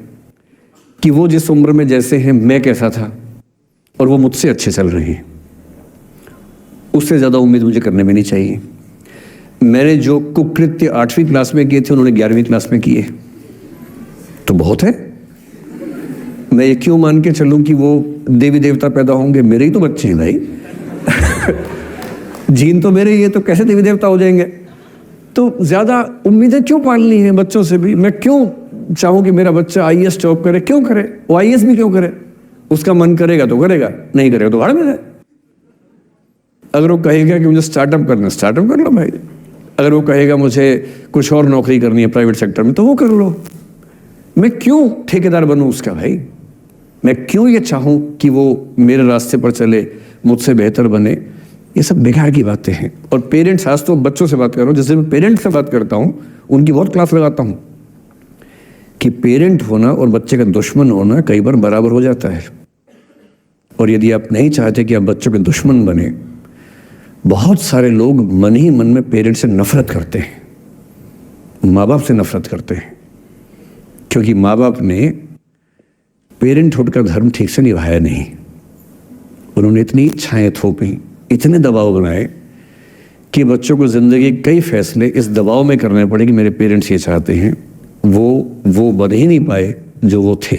[SPEAKER 1] कि वो जिस उम्र में जैसे हैं मैं कैसा था, और वो मुझसे अच्छे चल रहे हैं। उससे ज़्यादा उम्मीद मुझे करने में नहीं चाहिए। मैंने जो कुकृत्य 8वीं क्लास में किए थे उन्होंने 11वीं क्लास में किए, तो बहुत है। मैं ये क्यों मान के चलूं कि वो देवी देवता पैदा होंगे, मेरे ही तो बच्चे हैं भाई। जीन तो मेरे ही है, तो कैसे देवी देवता हो जाएंगे। तो ज़्यादा उम्मीदें क्यों पालनी है बच्चों से भी। मैं क्यों चाहूँ कि मेरा बच्चा IAS जॉब करे, क्यों करे, वो IAS भी क्यों करे। उसका मन करेगा तो करेगा, नहीं करेगा तो भाड़ में जाए। अगर वो कहेगा कि मुझे स्टार्टअप करना, स्टार्टअप कर लो भाई। अगर वो कहेगा मुझे कुछ और नौकरी करनी है प्राइवेट सेक्टर में, तो वो कर लो। मैं क्यों ठेकेदार बनूं उसका भाई। मैं क्यों ये चाहूं कि वो मेरे रास्ते पर चले, मुझसे बेहतर बने। ये सब बेकार की बातें हैं। और पेरेंट्स, आज तो बच्चों से बात कर रहा हूं, जैसे मैं पेरेंट्स से बात करता हूं उनकी बहुत क्लास लगाता हूं कि पेरेंट होना और बच्चे का दुश्मन होना कई बार बराबर हो जाता है। और यदि आप नहीं चाहते कि आप बच्चों के दुश्मन बने, बहुत सारे लोग मन ही मन में पेरेंट से नफरत करते हैं, माँ बाप से नफरत करते हैं, क्योंकि माँ बाप ने पेरेंटहुड का धर्म ठीक से निभाया नहीं। उन्होंने इतनी इच्छाएं थोपी, इतने दबाव बनाए कि बच्चों को जिंदगी के कई फैसले इस दबाव में करने पड़े कि मेरे पेरेंट्स ये चाहते हैं। वो बन ही नहीं पाए जो वो थे।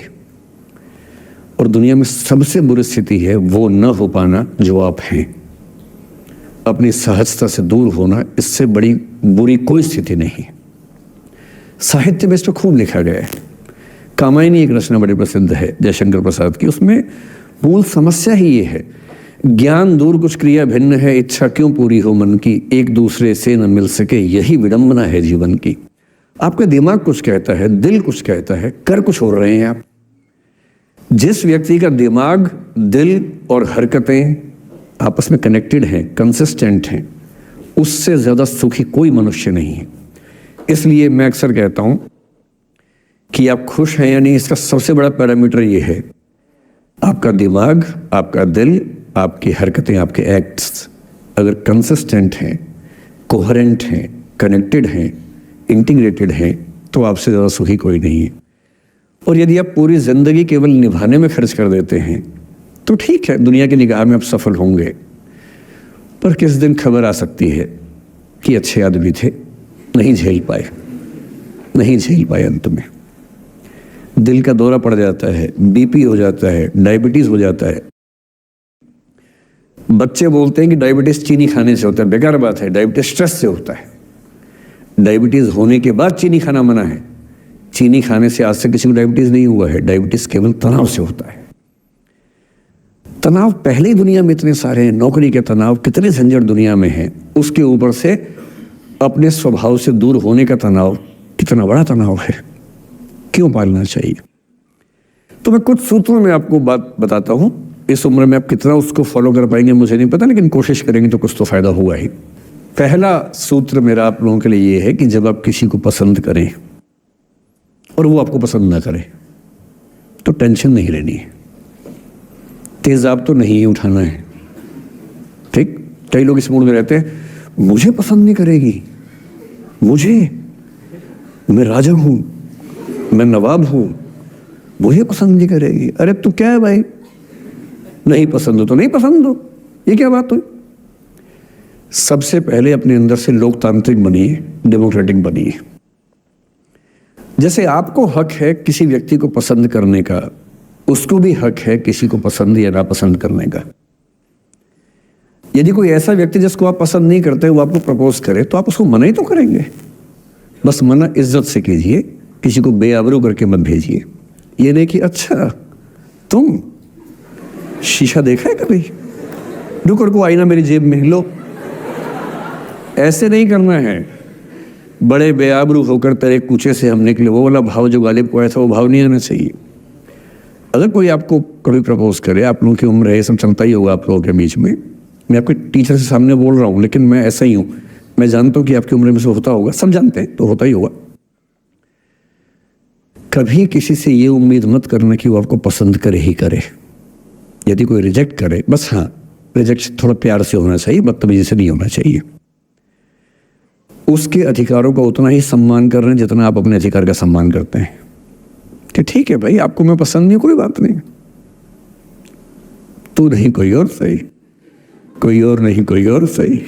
[SPEAKER 1] और दुनिया में सबसे बुरी स्थिति है वो न हो पाना जो आप हैं। अपनी सहजता से दूर होना, इससे बड़ी बुरी कोई स्थिति नहीं। साहित्य में इसको खूब लिखा गया है। कामायनी एक रचना बड़ी प्रसिद्ध है जयशंकर प्रसाद की। उसमें मूल समस्या ही ये है, ज्ञान दूर कुछ क्रिया भिन्न है, इच्छा क्यों पूरी हो मन की, एक दूसरे से न मिल सके यही विडंबना है जीवन की। आपका दिमाग कुछ कहता है, दिल कुछ कहता है, कर कुछ हो रहे हैं आप। जिस व्यक्ति का दिमाग, दिल और हरकतें आपस में कनेक्टेड हैं, कंसिस्टेंट हैं, उससे ज्यादा सुखी कोई मनुष्य नहीं है। इसलिए मैं अक्सर कहता हूं कि आप खुश हैं या नहीं, इसका सबसे बड़ा पैरामीटर ये है, आपका दिमाग, आपका दिल, आपकी हरकतें, आपके एक्ट्स अगर कंसिस्टेंट हैं, कोहेरेंट हैं, कनेक्टेड हैं, इंटीग्रेटेड हैं, तो आपसे ज़्यादा सुखी कोई नहीं है। और यदि आप पूरी जिंदगी केवल निभाने में खर्च कर देते हैं तो ठीक है, दुनिया की निगाह में आप सफल होंगे, पर किस दिन खबर आ सकती है कि अच्छे आदमी थे, नहीं झेल पाए, अंत में दिल का दौरा पड़ जाता है, बीपी हो जाता है, डायबिटीज हो जाता है। बच्चे बोलते हैं कि डायबिटीज चीनी खाने से होता है, बेकार बात है, डायबिटीज स्ट्रेस से होता है। डायबिटीज होने के बाद चीनी खाना मना है, चीनी खाने से आज तक किसी को डायबिटीज नहीं हुआ है। डायबिटीज केवल तनाव से होता है। तनाव पहले ही दुनिया में इतने सारे हैं, नौकरी के तनाव, कितने झंझट दुनिया में हैं, उसके ऊपर से अपने स्वभाव से दूर होने का तनाव कितना बड़ा तनाव है, क्यों पालना चाहिए? तो मैं कुछ सूत्रों में आपको बात बताता हूं। इस उम्र में आप कितना उसको फॉलो कर पाएंगे मुझे नहीं पता, लेकिन कोशिश करेंगे तो कुछ तो फायदा हुआ ही। पहला सूत्र मेरा आप लोगों के लिए ये है कि जब आप किसी को पसंद करें और वो आपको पसंद ना करे तो टेंशन नहीं लेनी है, तेजाब तो नहीं उठाना है। ठीक, कई लोग इस मूड में रहते हैं, मुझे पसंद नहीं करेगी, मैं राजा हूं, मैं नवाब हूं, मुझे पसंद नहीं करेगी। अरे तू क्या है भाई, नहीं पसंद हो तो नहीं पसंद हो, ये क्या बात हुई? सबसे पहले अपने अंदर से लोकतांत्रिक बनिए, डेमोक्रेटिक बनिए। जैसे आपको हक है किसी व्यक्ति को पसंद करने का, उसको भी हक है किसी को पसंद या नापसंद करने का। यदि कोई ऐसा व्यक्ति जिसको आप पसंद नहीं करते वो आपको प्रपोज करे तो आप उसको मना ही तो करेंगे। बस मना इज्जत से कीजिए, किसी को बेआबरू करके मत भेजिए। ये नहीं कि अच्छा तुम शीशा देखा है कभी, रुको आईना मेरी जेब में लो, ऐसे नहीं करना है। बड़े बेआबरू होकर तेरे कूचे से हम निकले, वो वाला भाव जो गालिब को आया था वो भाव नहीं आना चाहिए। अगर कोई आपको कभी प्रपोज करे, आप लोगों की उम्र है, सब चलता ही होगा आप लोगों के बीच में, मैं आपके टीचर से सामने बोल रहा हूँ, लेकिन मैं ऐसा ही हूँ, मैं जानता हूँ कि आपकी उम्र में से होता होगा, सब जानते हैं तो होता ही होगा। कभी किसी से ये उम्मीद मत करना कि वो आपको पसंद करे ही करे। यदि कोई रिजेक्ट करे, बस हाँ, रिजेक्ट थोड़ा प्यार से होना चाहिए, बदतमीजी से नहीं होना चाहिए। उसके अधिकारों का उतना ही सम्मान कर रहे हैं जितना आप अपने अधिकार का सम्मान करते हैं कि ठीक है भाई, आपको मैं पसंद नहीं, कोई बात नहीं, तू नहीं कोई और सही, कोई और नहीं कोई और सही,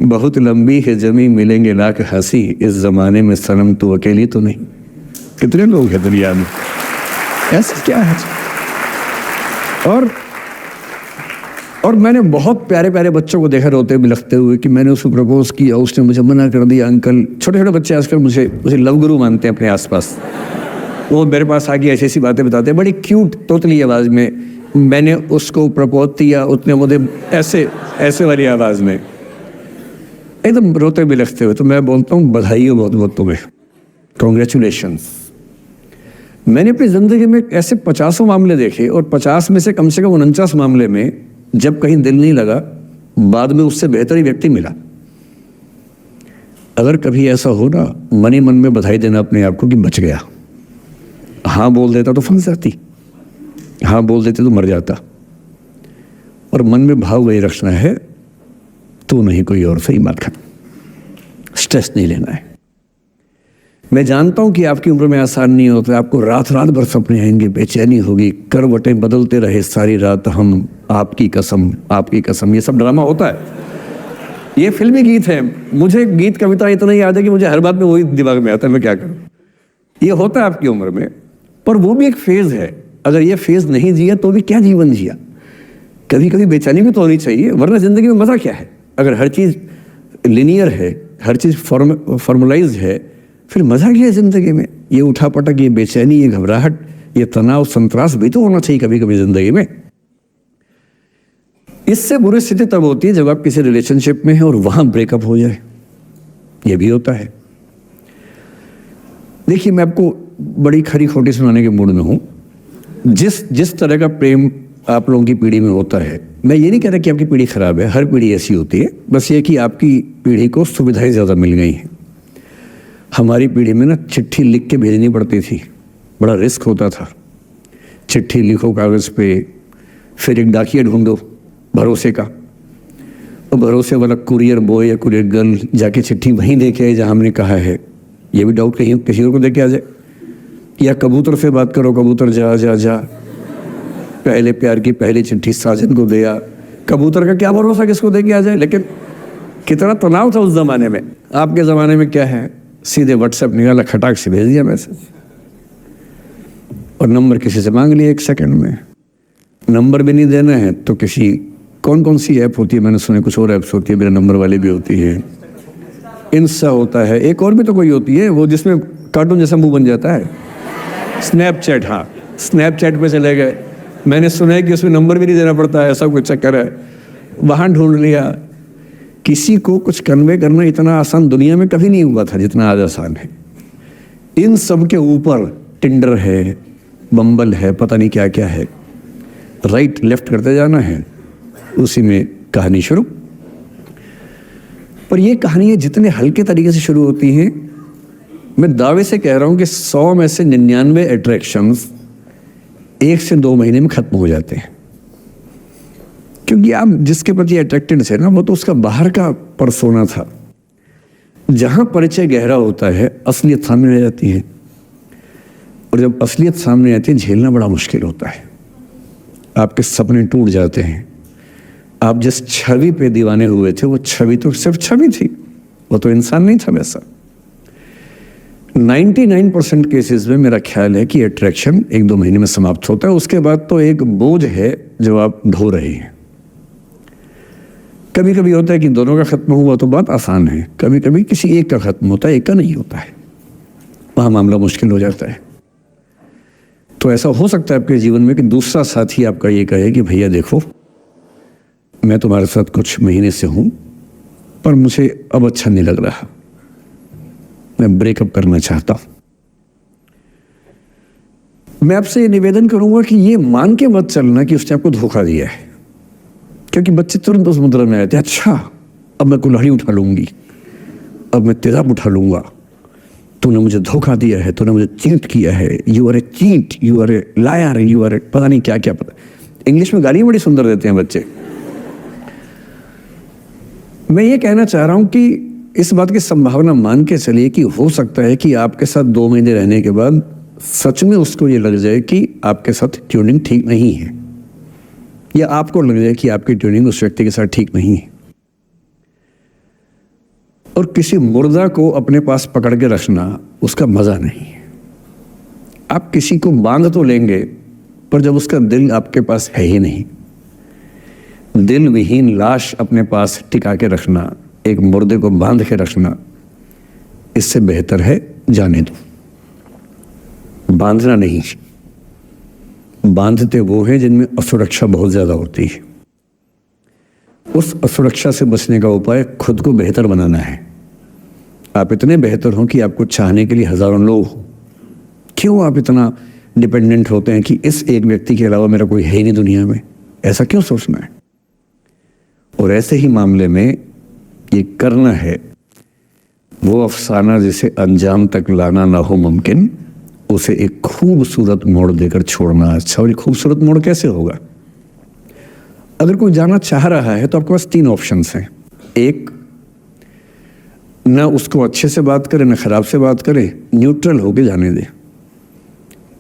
[SPEAKER 1] बहुत लंबी है जमी मिलेंगे लाख हंसी, इस जमाने में सनम तू अकेली तो नहीं। कितने लोग हैं दुनिया में, ऐसा क्या है? और मैंने बहुत प्यारे प्यारे बच्चों को देखा रोते बिलखते हुए कि मैंने उसको प्रपोज किया, उसने मुझे मना कर दिया। अंकल, छोटे छोटे बच्चे आजकल मुझे लव गुरु मानते हैं अपने आसपास, वो मेरे पास आके ऐसी ऐसी बातें बताते हैं बड़ी क्यूट तोतली आवाज़ में, मैंने उसको प्रपोज किया, उसने मुझे ऐसे वाली आवाज़ में एकदम रोते बिलखते हुए। तो मैं बोलता हूँ बधाई हो बहुत बहुत तुम्हें, कॉन्ग्रेचुलेशंस। मैंने अपनी ज़िंदगी में ऐसे 50 मामले देखे और 50 में से कम 49 मामले में जब कहीं दिल नहीं लगा, बाद में उससे बेहतर ही व्यक्ति मिला। अगर कभी ऐसा हो ना, मन ही मन में बधाई देना अपने आप को कि बच गया। हाँ बोल देता तो फंस जाती, हाँ बोल देते तो मर जाता। और मन में भाव वही रखना है, तू नहीं कोई और सही बात कर, स्ट्रेस नहीं लेना है। मैं जानता हूं कि आपकी उम्र में आसान नहीं होता, आपको रात रात भर सपने आएंगे, बेचैनी होगी, करवटें बदलते रहे सारी रात हम, आपकी कसम, ये सब ड्रामा होता है। ये फिल्मी गीत है, मुझे गीत कविता इतना याद है कि मुझे हर बात में वही दिमाग में आता है, मैं क्या करूं। ये होता है आपकी उम्र में, पर वो भी एक फेज है। अगर ये फेज नहीं जिया तो भी क्या जीवन जिया। कभी कभी बेचैनी भी तो होनी चाहिए, वरना जिंदगी में मजा क्या है। अगर हर चीज लिनियर है, हर चीज फॉर्मुलाइज है, फिर मजा क्या है जिंदगी में। ये उठापटक, ये बेचैनी, ये घबराहट, ये तनाव, संतरास भी तो होना चाहिए कभी कभी जिंदगी में। इससे बुरी स्थिति तब होती है जब आप किसी रिलेशनशिप में हैं और वहां ब्रेकअप हो जाए, ये भी होता है। देखिए, मैं आपको बड़ी खरी खोटी सुनाने के मूड में हूं। जिस तरह का प्रेम आप लोगों की पीढ़ी में होता है, मैं ये नहीं कह रहा कि आपकी पीढ़ी खराब है, हर पीढ़ी ऐसी होती है, बस ये कि आपकी पीढ़ी को सुविधाएं ज्यादा मिल गई हैं। हमारी पीढ़ी में ना चिट्ठी लिख के भेजनी पड़ती थी, बड़ा रिस्क होता था। चिट्ठी लिखो कागज पे, फिर एक डाकिया ढूंढो भरोसे का, और भरोसे वाला कुरियर बॉय या कुरियर गर्ल जाके चिट्ठी वहीं दे के आए जहाँ हमने कहा है। ये भी डाउट कहीं किसी और को दे के आ जाए, या कबूतर से बात करो, कबूतर जा जा जा, पहले प्यार की पहली चिट्ठी साजन को दिया। कबूतर का क्या भरोसा किसको दे के आ जाए। लेकिन कितना तनाव था उस जमाने में। आपके जमाने में क्या है, सीधे व्हाट्सएप निकाला, खटाक से भेज दिया मैसेज, और नंबर किसी से मांग लिया 1 सेकंड में। नंबर भी नहीं देना है तो किसी, कौन कौन सी ऐप होती है, मैंने सुने कुछ और ऐप्स होती है, मेरे नंबर वाली भी होती है, इंस्टा होता है, एक और भी तो कोई होती है वो जिसमें कार्टून जैसा मुंह बन जाता है, स्नैपचैट। हाँ, स्नैपचैट पे चले गए, मैंने सुना है कि उसमें नंबर भी नहीं देना पड़ता है, ऐसा कुछ चक्कर है। वहाँ ढूंढ लिया। किसी को कुछ कन्वे करना इतना आसान दुनिया में कभी नहीं हुआ था जितना आज आसान है। इन सब के ऊपर टिंडर है, बम्बल है, पता नहीं क्या क्या है, राइट लेफ्ट करते जाना है, उसी में कहानी शुरू। पर ये कहानियाँ जितने हल्के तरीके से शुरू होती हैं, मैं दावे से कह रहा हूँ कि 100 में से 99 अट्रैक्शंस 1 से 2 महीने में खत्म हो जाते हैं। क्योंकि आप जिसके प्रति अट्रैक्टेड थे ना, वो तो उसका बाहर का परसोना था। जहां परिचय गहरा होता है, असलियत सामने आ जाती है, और जब असलियत सामने आती है, झेलना बड़ा मुश्किल होता है। आपके सपने टूट जाते हैं। आप जिस छवि पे दीवाने हुए थे, वो छवि तो सिर्फ छवि थी, वो तो इंसान नहीं था वैसा। 99% केसेस में मेरा ख्याल है कि अट्रैक्शन 1-2 महीने में समाप्त होता है। उसके बाद तो एक बोझ है जो आप ढो रहे हैं। कभी कभी होता है कि दोनों का खत्म हुआ तो बात आसान है, कभी कभी किसी एक का खत्म होता है, एक का नहीं होता है, वहां मामला मुश्किल हो जाता है। तो ऐसा हो सकता है आपके जीवन में कि दूसरा साथी आपका ये कहे कि भैया देखो, मैं तुम्हारे साथ कुछ महीने से हूं, पर मुझे अब अच्छा नहीं लग रहा, मैं ब्रेकअप करना चाहता हूं। मैं आपसे ये निवेदन करूंगा कि ये मान के मत चलना कि उसने आपको धोखा दिया है, क्योंकि बच्चे तुरंत उस मुद्रा में आए थे, अच्छा अब मैं कुल्हाड़ी उठा लूंगी, अब मैं तेजाब उठा लूंगा, तूने मुझे धोखा दिया है, तूने मुझे चीट किया है, you are a cheat, you are a liar, you are a पता नहीं क्या क्या। पता, इंग्लिश में गालियां बड़ी सुंदर देते हैं बच्चे। मैं ये कहना चाह रहा हूं कि इस बात की संभावना मान के चलिए कि हो सकता है कि आपके साथ 2 महीने रहने के बाद सच में उसको ये लग जाए कि आपके साथ ट्यूनिंग ठीक नहीं है, या आपको लग जाए कि आपकी ट्यूनिंग उस व्यक्ति के साथ ठीक नहीं है। और किसी मुर्दा को अपने पास पकड़ के रखना उसका मजा नहीं है। आप किसी को बांध तो लेंगे, पर जब उसका दिल आपके पास है ही नहीं, दिल विहीन लाश अपने पास टिका के रखना, एक मुर्दे को बांध के रखना, इससे बेहतर है जाने दो। बांधना नहीं, बांधते वो हैं जिनमें असुरक्षा बहुत ज्यादा होती है। उस असुरक्षा से बचने का उपाय खुद को बेहतर बनाना है। आप इतने बेहतर हो कि आपको चाहने के लिए हजारों लोग हो। क्यों आप इतना डिपेंडेंट होते हैं कि इस एक व्यक्ति के अलावा मेरा कोई है ही नहीं दुनिया में, ऐसा क्यों सोचना है। और ऐसे ही मामले में ये करना है वो अफसाना जिसे अंजाम तक लाना ना हो मुमकिन, उसे एक खूबसूरत मोड़ देकर छोड़ना अच्छा। और ये खूबसूरत मोड़ कैसे होगा? अगर कोई जाना चाह रहा है तो आपके पास 3 ऑप्शंस हैं। एक, ना उसको अच्छे से बात करे, ना खराब से बात करे, न्यूट्रल होके जाने दे।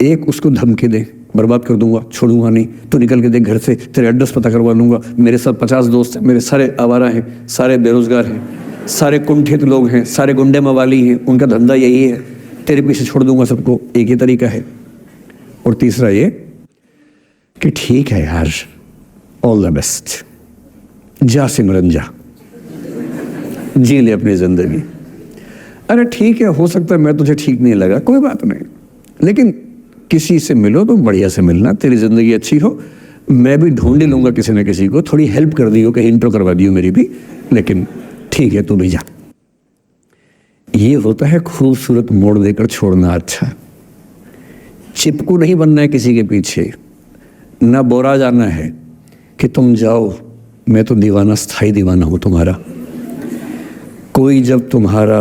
[SPEAKER 1] एक, उसको धमकी दे, बर्बाद कर दूंगा, छोड़ूंगा नहीं, तो निकल के देख घर से, तेरे एड्रेस पता करवा लूंगा, मेरे साथ 50 दोस्त हैं, मेरे सारे आवारा हैं, सारे बेरोजगार हैं, सारे कुंठित लोग हैं, सारे गुंडे मवाली हैं, उनका धंधा यही है, तेरे पीछे छोड़ दूंगा सबको। एक ही तरीका है। और तीसरा ये कि ठीक है यार, ऑल द बेस्ट, जा सिमरन जा, जी ले अपनी जिंदगी। अरे ठीक है, हो सकता है मैं तुझे ठीक नहीं लगा, कोई बात नहीं, लेकिन किसी से मिलो तो बढ़िया से मिलना, तेरी जिंदगी अच्छी हो। मैं भी ढूंढ ही लूंगा किसी न किसी को, थोड़ी हेल्प कर दियो, कहीं इंट्रो करवा दियो मेरी भी, लेकिन ठीक है तू भी जा। ये होता है खूबसूरत मोड़ देकर छोड़ना अच्छा। चिपकू नहीं बनना है किसी के पीछे, ना बोरा जाना है कि तुम जाओ, मैं तो दीवाना, स्थाई दीवाना हूं तुम्हारा। कोई जब तुम्हारा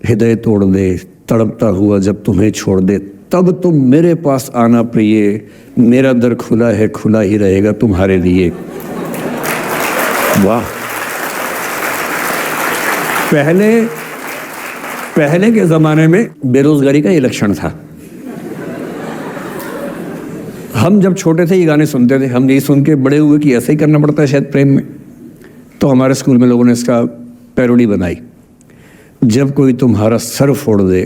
[SPEAKER 1] हृदय तोड़ दे, तड़पता हुआ जब तुम्हें छोड़ दे, तब तुम मेरे पास आना प्रिय, मेरा दर खुला है, खुला ही रहेगा तुम्हारे लिए। वाह। पहले के जमाने में बेरोजगारी का ये लक्षण था। हम जब छोटे थे ये गाने सुनते थे, हम यही सुन के बड़े हुए कि ऐसा ही करना पड़ता है शायद प्रेम में। तो हमारे स्कूल में लोगों ने इसका पैरोडी बनाई, जब कोई तुम्हारा सर फोड़ दे,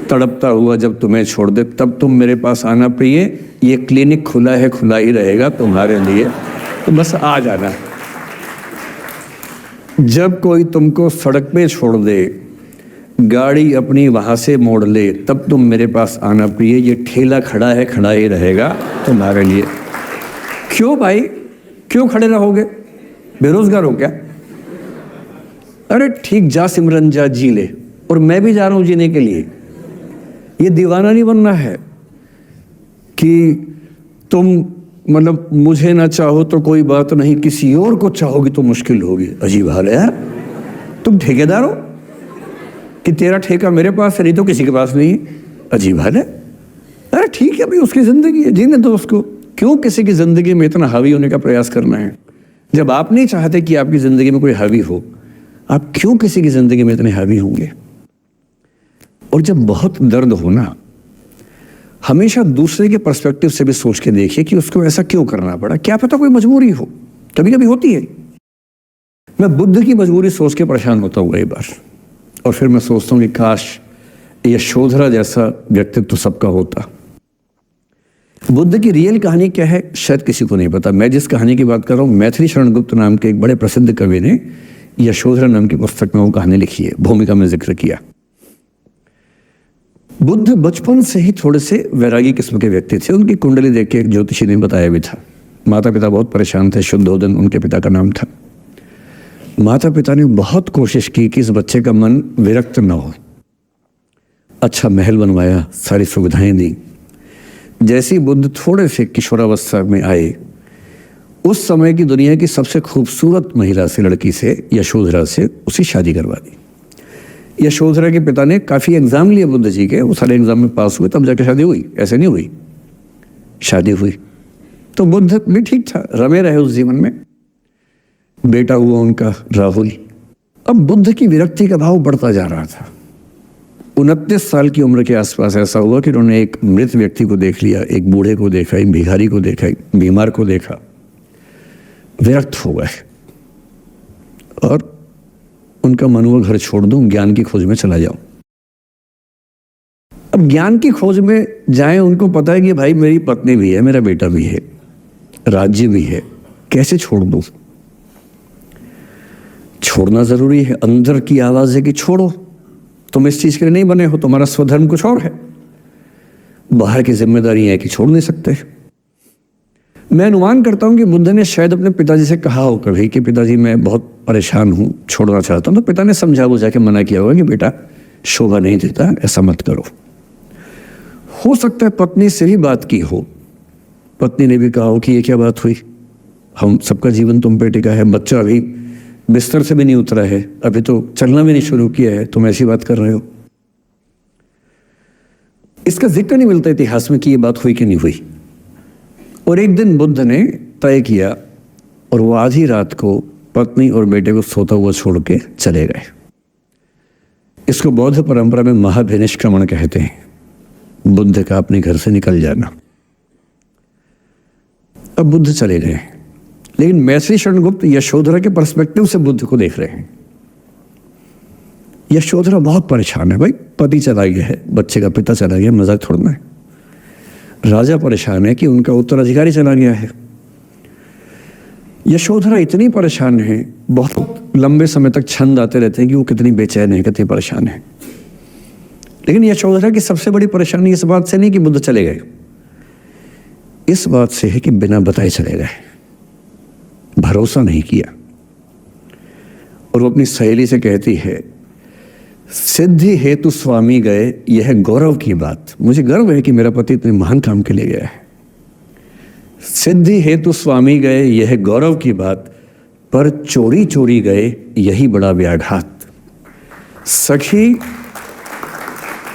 [SPEAKER 1] तड़पता हुआ जब तुम्हें छोड़ दे, तब तुम मेरे पास आना प्रिय, ये क्लिनिक खुला है, खुला ही रहेगा तुम्हारे लिए, तो बस आ जाना। जब कोई तुमको सड़क पे छोड़ दे, गाड़ी अपनी वहां से मोड़ ले, तब तुम मेरे पास आना प्रिय, ये ठेला खड़ा है, खड़ा ही रहेगा तुम्हारे लिए। क्यों भाई, क्यों खड़े रहोगे? बेरोजगार हो क्या? अरे ठीक, जा सिमरन जा, जी ले, और मैं भी जा रहा हूं जीने के लिए। ये दीवाना नहीं बनना है कि तुम मतलब मुझे ना चाहो तो कोई बात नहीं, किसी और को चाहोगी तो मुश्किल होगी। अजीब हाल है यार, तुम ठेकेदार हो कि तेरा ठेका मेरे पास है, नहीं तो किसी के पास नहीं है। अजीब हाल है। अरे ठीक है भाई, उसकी जिंदगी है, जीने दो उसको। क्यों किसी की जिंदगी में इतना हावी होने का प्रयास करना है? जब आप नहीं चाहते कि आपकी जिंदगी में कोई हावी हो, आप क्यों किसी की जिंदगी में इतने हावी होंगे? और जब बहुत दर्द हो ना, हमेशा दूसरे के पर्सपेक्टिव से भी सोच के देखिए कि उसको ऐसा क्यों करना पड़ा। क्या पता कोई मजबूरी हो, कभी कभी होती है। मैं बुद्ध की मजबूरी सोच के परेशान होता हूँ कई बार, और फिर मैं सोचता हूँ कि काश यशोधरा जैसा व्यक्तित्व सबका होता। बुद्ध की रियल कहानी क्या है शायद किसी को नहीं पता। मैं जिस कहानी की बात कर रहा हूँ, मैथिली शरण गुप्त नाम के एक बड़े प्रसिद्ध कवि ने यशोधरा नाम की पुस्तक में वो कहानी लिखी है, भूमिका में जिक्र किया। बुद्ध बचपन से ही थोड़े से वैरागी किस्म के व्यक्ति थे। उनकी कुंडली देख के एक ज्योतिषी ने बताया भी था। माता पिता बहुत परेशान थे, शुद्धोदन उनके पिता का नाम था। माता पिता ने बहुत कोशिश की कि इस बच्चे का मन विरक्त न हो। अच्छा महल बनवाया, सारी सुविधाएं दी। जैसे ही बुद्ध थोड़े से किशोरावस्था में आए, उस समय की दुनिया की सबसे खूबसूरत महिला से, लड़की से, यशोधरा से उसकी शादी करवा दी। यशोधरा के पिता ने काफ़ी एग्जाम लिए बुद्ध जी के, वो सारे एग्जाम में पास हुए, तब जाके शादी हुई। ऐसे नहीं हुई, शादी हुई। तो बुद्ध भी ठीक था, रमे रहे उस जीवन में। बेटा हुआ उनका राहुल। अब बुद्ध की विरक्ति का भाव बढ़ता जा रहा था। 29 साल की उम्र के आसपास ऐसा हुआ कि उन्होंने एक मृत व्यक्ति को देख लिया, एक बूढ़े को देखा, एक भिखारी को देखा, एक बीमार को देखा। विरक्त हो गए और उनका मन हुआ घर छोड़ दूं, ज्ञान की खोज में चला जाऊं। अब ज्ञान की खोज में जाएं, उनको पता है कि भाई मेरी पत्नी भी है, मेरा बेटा भी है, राज्य भी है, कैसे छोड़ दूं? छोड़ना जरूरी है। अंदर की आवाज है कि छोड़ो, तुम इस चीज के लिए नहीं बने हो, तुम्हारा स्वधर्म कुछ और है। बाहर की जिम्मेदारी है कि छोड़ नहीं सकते। मैं अनुमान करता हूं कि बुद्ध ने शायद अपने पिताजी से कहा हो कभी कि पिताजी मैं बहुत परेशान हूं, छोड़ना चाहता हूं। तो पिता ने समझा बुझा के मना किया होगा कि बेटा शोभा नहीं देता, ऐसा मत करो। हो सकता है पत्नी से भी बात की हो, पत्नी ने भी कहा हो कि ये क्या बात हुई, हम सबका जीवन तुम पे टिका है, बच्चा अभी बिस्तर से भी नहीं उतरा है, अभी तो चलना भी नहीं शुरू किया है, तुम ऐसी बात कर रहे हो। इसका जिक्र नहीं मिलता इतिहास में कि ये बात हुई कि नहीं हुई। और एक दिन बुद्ध ने तय किया और वो आधी रात को पत्नी और बेटे को सोता हुआ छोड़ के चले गए। इसको बौद्ध परंपरा में महाभिनिष्क्रमण कहते हैं। बुद्ध का अपने घर से निकल जाना। अब बुद्ध चले गए, लेकिन मैथिली शरण गुप्त यशोधरा के पर्सपेक्टिव से बुद्ध को देख रहे हैं। यशोधरा बहुत परेशान है, भाई पति चला गया है, बच्चे का पिता चला गया, मजाक थोड़ना है। राजा परेशान है कि उनका उत्तराधिकारी चला गया है। यशोधरा इतनी परेशान है, बहुत लंबे समय तक छंद आते रहते हैं कि वो कितनी बेचैन है, कितनी परेशान है। लेकिन यशोधरा की सबसे बड़ी परेशानी इस बात से नहीं कि बुद्ध चले गए, इस बात से है कि बिना बताए चले गए, भरोसा नहीं किया। और वो अपनी सहेली से कहती है, सिद्धि हेतु स्वामी गए, यह गौरव की बात। मुझे गर्व है कि मेरा पति इतने महान काम के लिए गया है। सिद्धि हेतु स्वामी गए, यह गौरव की बात, पर चोरी चोरी गए, यही बड़ा व्याघात। सखी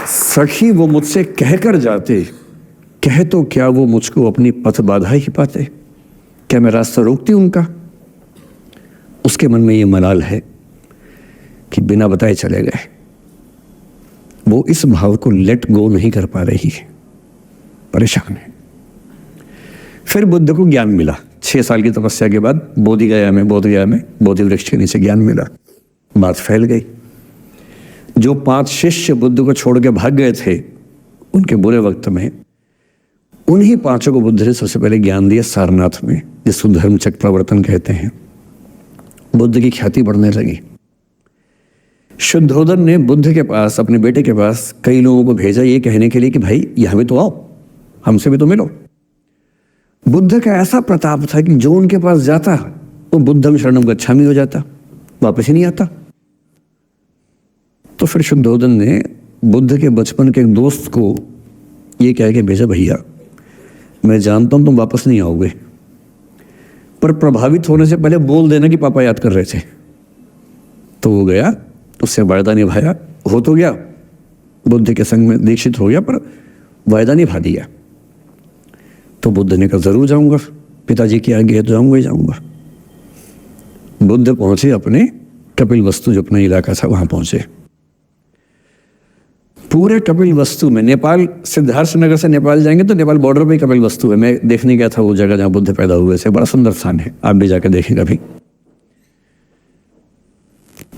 [SPEAKER 1] सखी वो मुझसे कहकर जाते, कह तो क्या वो मुझको अपनी पथ बाधा ही पाते। क्या मैं रास्ता रोकती उनका? उसके मन में ये मलाल है कि बिना बताए चले गए। वो इस भाव को लेट गो नहीं कर पा रही है, परेशान है। फिर बुद्ध को ज्ञान मिला 6 साल की तपस्या के बाद बोधगया में बोधि वृक्ष के नीचे ज्ञान मिला। बात फैल गई। जो 5 शिष्य बुद्ध को छोड़ के भाग गए थे उनके बुरे वक्त में, उन्हीं 5 को बुद्ध ने सबसे पहले ज्ञान दिया सारनाथ में, जिसको धर्म चक्र प्रवर्तन कहते हैं। बुद्ध की ख्याति बढ़ने लगी। शुद्धोदन ने बुद्ध के पास, अपने बेटे के पास कई लोगों को भेजा ये कहने के लिए कि भाई यहां भी तो आओ, हमसे भी तो मिलो। बुद्ध का ऐसा प्रताप था कि जो उनके पास जाता वो बुद्धम शरणम गच्छामि हो जाता, वापस ही नहीं आता। तो फिर शुद्धोदन ने बुद्ध के बचपन के एक दोस्त को ये कह के भेजा, भैया मैं जानता हूं तुम वापस नहीं आओगे, पर प्रभावित होने से पहले बोल देना कि पापा याद कर रहे थे। तो वो गया, उससे वायदा निभाया, हो तो गया, बुद्ध के संग में दीक्षित हो गया, पर वायदा निभा दिया। तो बुद्ध ने कहा जरूर जाऊंगा, पिताजी की आज्ञा है तो जाऊंगा ही जाऊंगा। बुद्ध पहुंचे अपने कपिलवस्तु, जो अपना इलाका था वहां पहुंचे। पूरे कपिलवस्तु में, नेपाल सिद्धार्थनगर से नेपाल जाएंगे तो नेपाल बॉर्डर पे कपिलवस्तु है। मैं देखने गया था वो जगह जहां बुद्ध पैदा हुए थे, बड़ा सुंदर स्थान है, आप भी जाकर देखें कभी।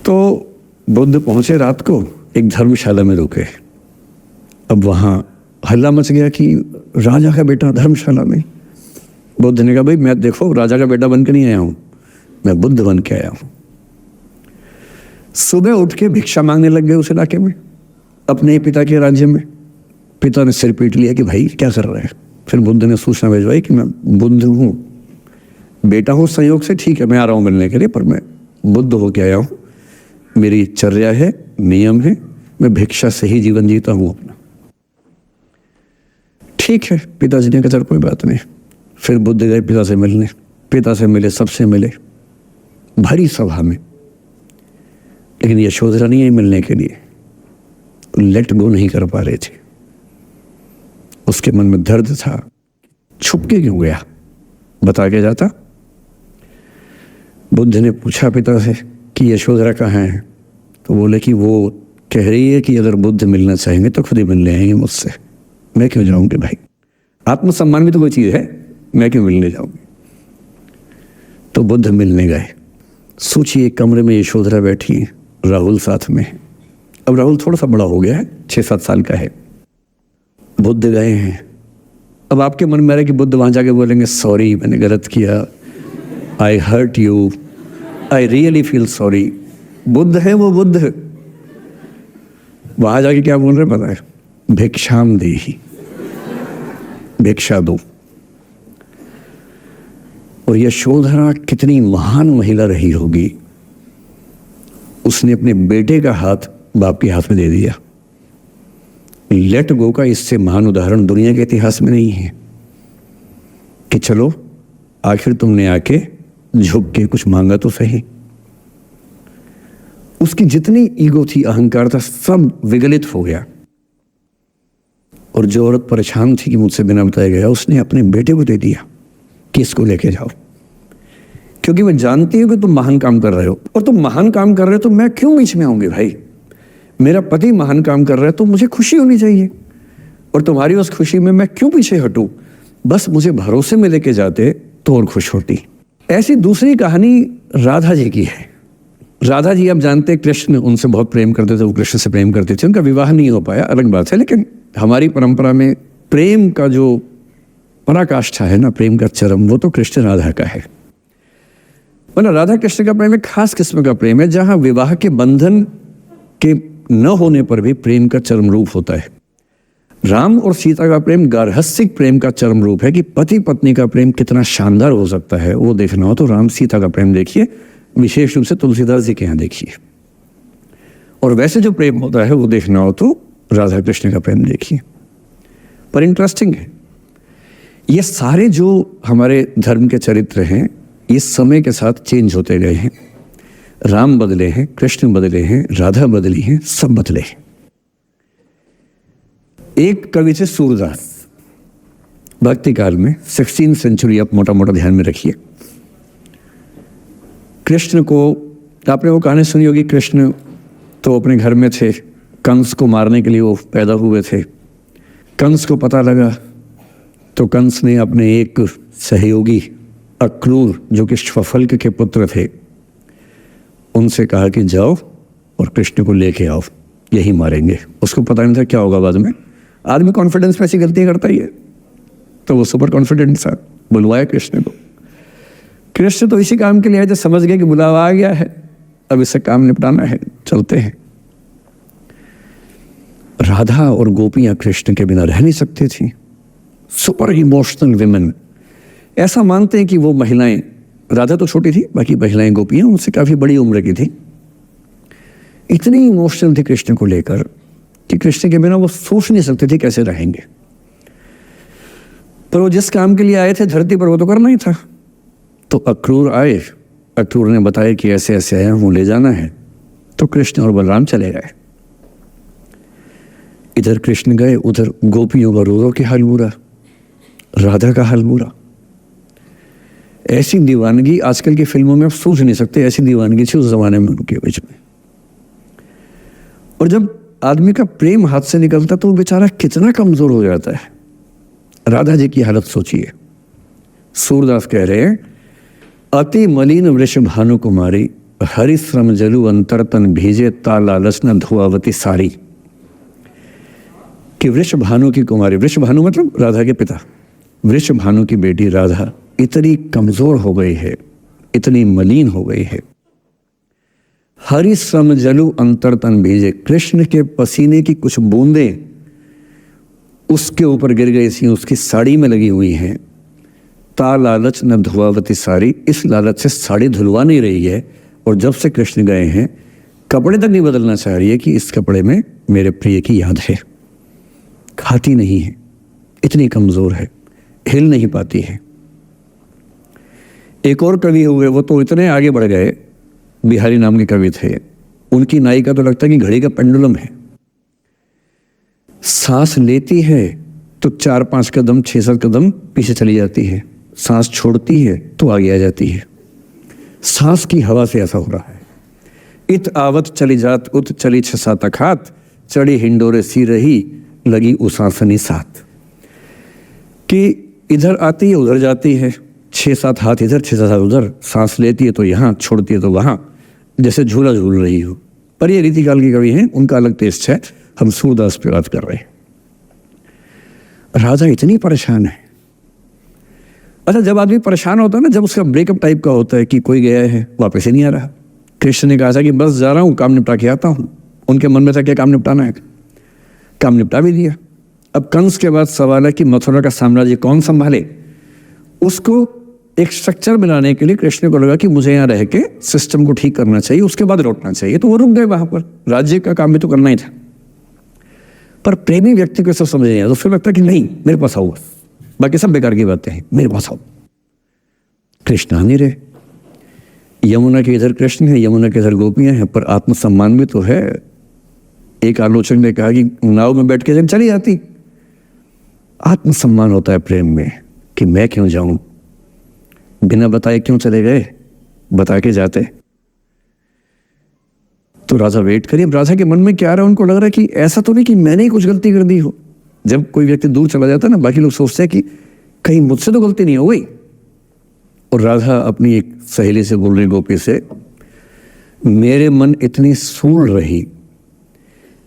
[SPEAKER 1] तो बुद्ध पहुंचे रात को, एक धर्मशाला में रुके। अब वहां हल्ला मच गया कि राजा का बेटा धर्मशाला में। बुद्ध ने कहा भाई मैं देखो राजा का बेटा बन के नहीं आया हूं, मैं बुद्ध बन के आया हूं। सुबह उठ के भिक्षा मांगने लग गए उस इलाके में, अपने ही पिता के राज्य में। पिता ने सिर पीट लिया कि भाई क्या कर रहे हैं। फिर बुद्ध ने सूचना भिजवाई कि मैं बुद्ध हूं, बेटा हूं संयोग से, ठीक है मैं आ रहा हूं मिलने के लिए, पर मैं बुद्ध होके आया हूं, मेरी चर्या है, नियम है, मैं भिक्षा से ही जीवन जीता हूं अपना। ठीक है, पिताजी ने कहा चल कोई बात नहीं। फिर बुद्ध गए पिता से मिलने, पिता से मिले, सबसे मिले, भारी सभा में। लेकिन यशोधरा नहीं आई मिलने के लिए, लेट गो नहीं कर पा रहे थे। उसके मन में दर्द था, छुप के क्यों गया, बता के जाता। बुद्ध ने पूछा पिता से कि यशोधरा कहाँ है, तो बोले कि वो कह रही है कि अगर बुद्ध मिलना चाहेंगे तो खुद ही मिलने आएंगे मुझसे, मैं क्यों जाऊंगी भाई, आत्मसम्मान भी तो कोई चीज है, मैं क्यों मिलने जाऊंगी। तो बुद्ध मिलने गए। सोचिए कमरे में यशोधरा बैठी है, राहुल साथ में। अब राहुल थोड़ा सा बड़ा हो गया है, 6-7 साल का है। बुद्ध गए हैं। अब आपके मन में आ रहा है कि बुद्ध वहां जाके बोलेंगे सॉरी मैंने गलत किया, I hurt you, I really feel sorry. बुद्ध है वो बुद्ध। वहां जाके क्या बोल रहे पता है, भिक्षाम देहि, भिक्षा दो। और यशोधरा कितनी महान महिला रही होगी, उसने अपने बेटे का हाथ बाप के हाथ में दे दिया। लेट गो का इससे महान उदाहरण दुनिया के इतिहास में नहीं है कि चलो आखिर तुमने आके झुक के कुछ मांगा तो सही। उसकी जितनी ईगो थी, अहंकार था, सब विगलित हो गया। और जो औरत परेशान थी कि मुझसे बिना बताया गया, उसने अपने बेटे को दे दिया कि इसको लेके जाओ, क्योंकि मैं जानती हूं कि तुम महान काम कर रहे हो, और तुम महान काम कर रहे हो तो मैं क्यों बीच में आऊंगी भाई। मेरा पति महान काम कर रहा है तो मुझे खुशी होनी चाहिए, और तुम्हारी उस खुशी में मैं क्यों पीछे हटूं। बस मुझे भरोसे में लेके जाते तो और खुश होती। ऐसी दूसरी कहानी राधा जी की है। राधा जी आप जानते हैं कृष्ण उनसे बहुत प्रेम करते थे, वो कृष्ण से प्रेम करते थे। उनका विवाह नहीं हो पाया, अलग बात है, लेकिन हमारी परंपरा में प्रेम का जो पराकाष्ठा है ना, प्रेम का चरम, वो तो कृष्ण राधा का है। मतलब राधा कृष्ण का प्रेम एक खास किस्म का प्रेम है, जहां विवाह के बंधन के न होने पर भी प्रेम का चरम रूप होता है। राम और सीता का प्रेम गार्हस्थ्यिक प्रेम का चरम रूप है कि पति पत्नी का प्रेम कितना शानदार हो सकता है। वो देखना हो तो राम सीता का प्रेम देखिए, विशेष रूप से तुलसीदास जी के यहाँ देखिए। और वैसे जो प्रेम होता है वो देखना हो तो राधा कृष्ण का प्रेम देखिए। पर इंटरेस्टिंग है, ये सारे जो हमारे धर्म के चरित्र हैं, ये समय के साथ चेंज होते गए हैं। राम बदले हैं, कृष्ण बदले हैं, राधा बदली हैं, सब बदले हैं। एक कवि थे सूरदास, भक्ति काल में 16वीं सेंचुरी, आप मोटा मोटा ध्यान में रखिए। कृष्ण को, आपने वो कहानी सुनी होगी, कृष्ण तो अपने घर में थे, कंस को मारने के लिए वो पैदा हुए थे। कंस को पता लगा तो कंस ने अपने एक सहयोगी अक्रूर, जो कि श्वफल्क के पुत्र थे, उनसे कहा कि जाओ और कृष्ण को लेके आओ, यही मारेंगे। उसको पता नहीं था क्या होगा बाद में। आदमी कॉन्फिडेंस में ऐसी गलतियां करता ही है, तो वो सुपर कॉन्फिडेंट था, बुलवाया कृष्ण को। कृष्ण तो इसी काम के लिए आए थे, समझ गए कि बुलावा आ गया है, अब इससे काम निपटाना है, चलते हैं। राधा और गोपियां कृष्ण के बिना रह नहीं सकती थी। सुपर इमोशनल विमेन, ऐसा मानते हैं कि वो महिलाएं, राधा तो छोटी थी, बाकी महिलाएं गोपियां उनसे काफी बड़ी उम्र की थी, इतनी इमोशनल थी कृष्ण को लेकर कि कृष्ण के बिना वो सोच नहीं सकते थे कैसे रहेंगे। पर वो जिस काम के लिए आए थे धरती पर, वो तो करना ही था। तो अक्रूर आए, अक्रूर ने बताया कि ऐसे ऐसे आया हूं, ले जाना है। तो कृष्ण और बलराम चले गए। इधर कृष्ण गए, उधर गोपियों का रो रो के हाल बुरा, राधा का हाल बुरा। ऐसी दीवानगी आजकल की फिल्मों में आप सोच नहीं सकते, ऐसी दीवानगी थी उस जमाने में उनके बीच में। और जब आदमी का प्रेम हाथ से निकलता तो वो बेचारा कितना कमजोर हो जाता है। राधा जी की हालत सोचिए। सूरदास कह रहे हैं, अति मलिन वृषभानु कुमारी, हरिश्रम जलु अंतर तन भीजे, ता लालच न धुआवती सारी। कि वृषभानु की कुमारी, वृषभानु मतलब राधा के पिता, वृषभानु की बेटी राधा इतनी कमजोर हो गई है, इतनी मलिन हो गई है। हरिश्रम जलु अंतर तन भीजे, कृष्ण के पसीने की कुछ बूंदें उसके ऊपर गिर गई थी, उसकी साड़ी में लगी हुई हैं। ता लालच न धुआवती साड़ी, इस लालच से साड़ी धुलवा नहीं रही है। और जब से कृष्ण गए हैं कपड़े तक नहीं बदलना चाह रही है कि इस कपड़े में मेरे प्रिय की याद है। खाती नहीं है, इतनी कमजोर है, हिल नहीं पाती है। एक और कवि हुए, वो तो इतने आगे बढ़ गए, बिहारी नाम के कवि थे, उनकी नायिका तो लगता है कि घड़ी का पेंडुलम है। सांस लेती है तो 4-5 कदम 6-7 कदम पीछे चली जाती है, सांस छोड़ती है तो आगे आ जाती है। सांस की हवा से ऐसा हो रहा है। इत आवत चली जात उत चली 6-7 अखात, चढ़ी हिंडोरे सी रही लगी उसासनी साथ। कि इधर आती है उधर जाती है, 6-7 हाथ इधर 6-7 हाथ उधर, सांस लेती है तो यहाँ, छोड़ती है तो वहाँ, जैसे झूला झूल रही हो। पर ये रीतिकाल के कवि हैं, उनका अलग टेस्ट है, हम सूरदास पे बात कर रहे हैं। राधा इतनी परेशान है। अच्छा, जब आदमी परेशान होता है ना, जब उसका ब्रेकअप टाइप का होता है कि कोई गया है वापस ही नहीं आ रहा, कृष्ण ने कहा था कि बस जा रहा हूँ, काम निपटा के आता हूँ। उनके मन में था क्या काम निपटाना है, काम निपटा भी दिया। अब कंस के बाद सवाल है कि मथुरा का साम्राज्य कौन संभाले। उसको एक स्ट्रक्चर बनाने के लिए कृष्ण को लगा कि मुझे यहाँ रह के सिस्टम को ठीक करना चाहिए, उसके बाद लौटना चाहिए। तो वो रुक गए वहां पर, राज्य का काम भी तो करना ही था। पर प्रेमी व्यक्ति को सब समझ नहीं आया, तो फिर लगता कि नहीं मेरे पास आओ, बस बाकी सब बेकार की बातें हैं, मेरे पास आओ। कृष्ण आ नहीं रहे। यमुना के इधर कृष्ण है, यमुना के इधर गोपियां हैं, पर आत्मसम्मान भी तो है। एक आलोचक ने कहा कि नाव में बैठ के चली जाती। आत्मसम्मान होता है प्रेम में कि मैं क्यों जाऊं, बिना बताए क्यों चले गए, बता के जाते। तो राजा वेट करिए। राजा के मन में क्या आ रहा है, उनको लग रहा है कि ऐसा तो नहीं कि मैंने ही कुछ गलती कर दी हो। जब कोई व्यक्ति दूर चला जाता है ना, बाकी लोग सोचते हैं कि कहीं मुझसे तो गलती नहीं हो गई। और राधा अपनी एक सहेली से बोल रही, गोपी से, मेरे मन इतनी सूल रही,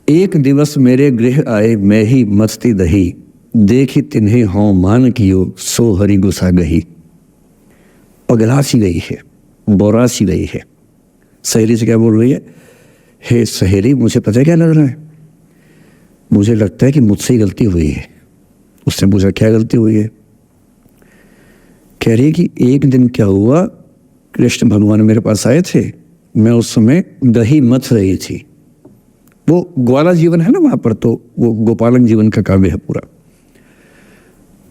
[SPEAKER 1] एक दिवस मेरे गृह आए मैं ही मस्ती दही, देखी तिन्हें हों मान कियो सो हरि गुस्सा गही। पगला सी गई है, बोरा सी गई है। सहेली से क्या बोल रही है, हे सहेली, मुझे पता है क्या लग रहा है, मुझे लगता है कि मुझसे ही गलती हुई है। उसने पूछा क्या गलती हुई है। कह रही है कि एक दिन क्या हुआ, कृष्ण भगवान मेरे पास आए थे, मैं उस समय दही मथ रही थी। वो ग्वाला जीवन है ना वहां पर, तो वो गोपालन जीवन का काव्य है पूरा।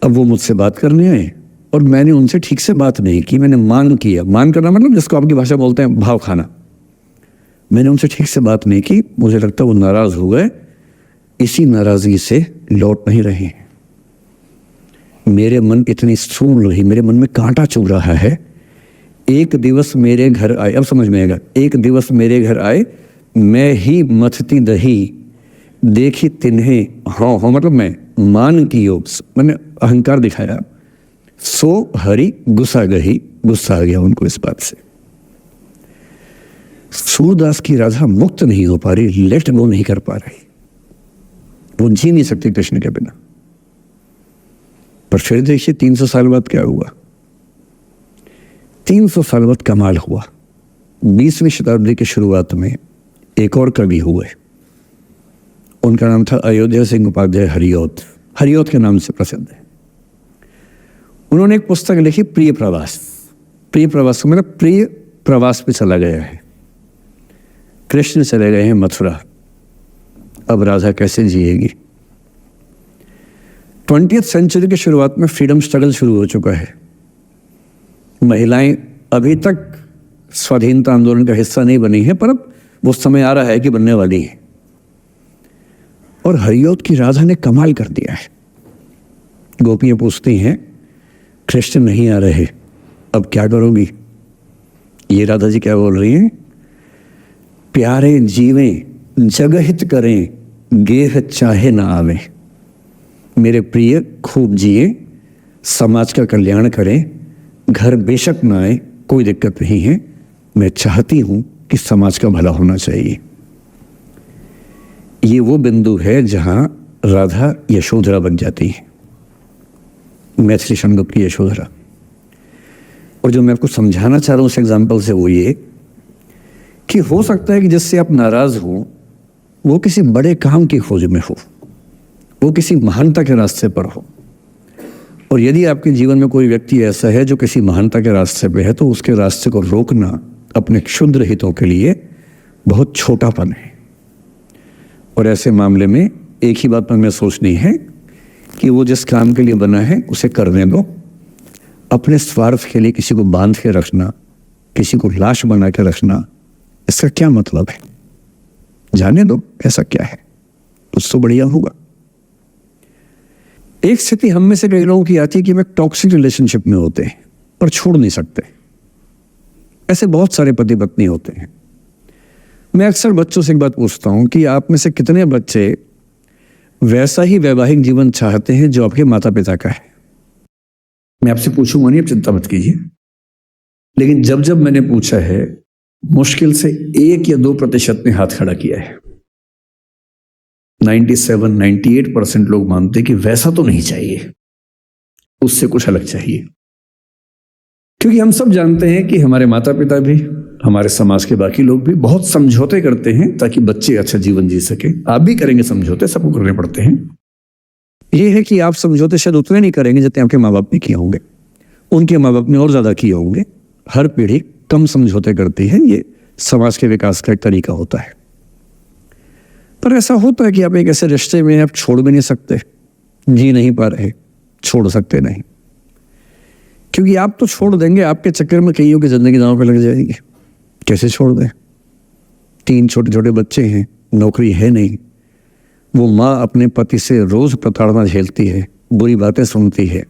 [SPEAKER 1] अब वो मुझसे बात करने आए और मैंने उनसे ठीक से बात नहीं की, मैंने मान किया। मान करना मतलब जिसको आपकी भाषा बोलते हैं भाव खाना। मैंने उनसे ठीक से बात नहीं की, मुझे लगता वो नाराज हो गए, इसी नाराजगी से लौट नहीं रहे। मेरे मन इतनी सूल रही, मेरे मन में कांटा चुभ रहा है। एक दिवस मेरे घर आए, अब समझ में आएगा, एक दिवस मेरे घर आए मैं ही मथती दही, देखी तिन्हें, हाँ हाँ मतलब मैं मान की योग, मैंने अहंकार दिखाया, सो हरि गुस्सा गही, गुस्सा आ गया उनको इस बात से। सूरदास की राधा मुक्त नहीं हो पा रही, लेट गो नहीं कर पा रही, वो जी नहीं सकती कृष्ण के बिना। पर फिर देखिए 300 साल बाद क्या हुआ। 300 साल बाद कमाल हुआ। 20वीं शताब्दी की शुरुआत में एक और कवि हुए, उनका नाम था अयोध्या सिंह उपाध्याय हरिऔध, हरिऔध के नाम से प्रसिद्ध है। उन्होंने एक पुस्तक लिखी प्रिय प्रवास। प्रिय प्रवास मतलब प्रिय प्रवास पे चला गया है, कृष्ण चले गए हैं मथुरा, अब राधा कैसे जिएगी। 20th सेंचुरी की शुरुआत में फ्रीडम स्ट्रगल शुरू हो चुका है। महिलाएं अभी तक स्वाधीनता आंदोलन का हिस्सा नहीं बनी है, पर अब वो समय आ रहा है कि बनने वाली है। और हरिऔध की राधा ने कमाल कर दिया है। गोपियां पूछती हैं कृष्ण नहीं आ रहे, अब क्या करोगी। ये राधा जी क्या बोल रही हैं, प्यारे जीवें जगहित करें, गेह चाहे ना आवे। मेरे प्रिय खूब जिए, समाज का कल्याण करें, घर बेशक ना आए, कोई दिक्कत नहीं है, मैं चाहती हूं कि समाज का भला होना चाहिए। ये वो बिंदु है जहां राधा यशोधरा बन जाती है, मैथिली शनगुप्त की यशोधरा। और जो मैं आपको समझाना चाह रहा हूं उस एग्जाम्पल से वो ये कि हो सकता है कि जिससे आप नाराज हो वो किसी बड़े काम की खोज में हो, वो किसी महानता के रास्ते पर हो। और यदि आपके जीवन में कोई व्यक्ति ऐसा है जो किसी महानता के रास्ते पे है, तो उसके रास्ते को रोकना अपने क्षुद्र हितों के लिए बहुत छोटापन है। और ऐसे मामले में एक ही बात हमें सोचनी है कि वो जिस काम के लिए बना है उसे करने दो। अपने स्वार्थ के लिए किसी को बांध के रखना, किसी को लाश बना के रखना, इसका क्या मतलब है। जाने दो ऐसा क्या है, उससे बढ़िया होगा। एक स्थिति हम में से कई लोगों की आती है कि वे टॉक्सिक रिलेशनशिप में होते हैं पर छोड़ नहीं सकते। ऐसे बहुत सारे पति पत्नी होते हैं। मैं अक्सर बच्चों से एक बात पूछता हूं कि आप में से कितने बच्चे वैसा ही वैवाहिक जीवन चाहते हैं जो आपके माता पिता का है। मैं आपसे पूछूंगा नहीं, आप चिंता मत कीजिए, लेकिन जब जब मैंने पूछा है मुश्किल से 1 या 2% ने हाथ खड़ा किया है। 97-98% लोग मानते हैं कि वैसा तो नहीं चाहिए, उससे कुछ अलग चाहिए। क्योंकि हम सब जानते हैं कि हमारे माता पिता भी, हमारे समाज के बाकी लोग भी बहुत समझौते करते हैं ताकि बच्चे अच्छा जीवन जी सके। आप भी करेंगे समझौते, सबको करने पड़ते हैं। यह है कि आप समझौते शायद उतने नहीं करेंगे जितने आपके माँ बाप ने किए होंगे, उनके माँ बाप ने और ज्यादा किए होंगे। हर पीढ़ी कम समझौते करती है, ये समाज के विकास का एक तरीका होता है। पर ऐसा होता है कि आप एक ऐसे रिश्ते में आप छोड़ भी नहीं सकते, जी नहीं पा रहे, छोड़ सकते नहीं, क्योंकि आप तो छोड़ देंगे, आपके चक्कर में कईयों की जिंदगी दांव पे लग जाएगी। कैसे छोड़ दें। 3 छोटे छोटे बच्चे हैं, नौकरी है नहीं, वो माँ अपने पति से रोज प्रताड़ना झेलती है, बुरी बातें सुनती है,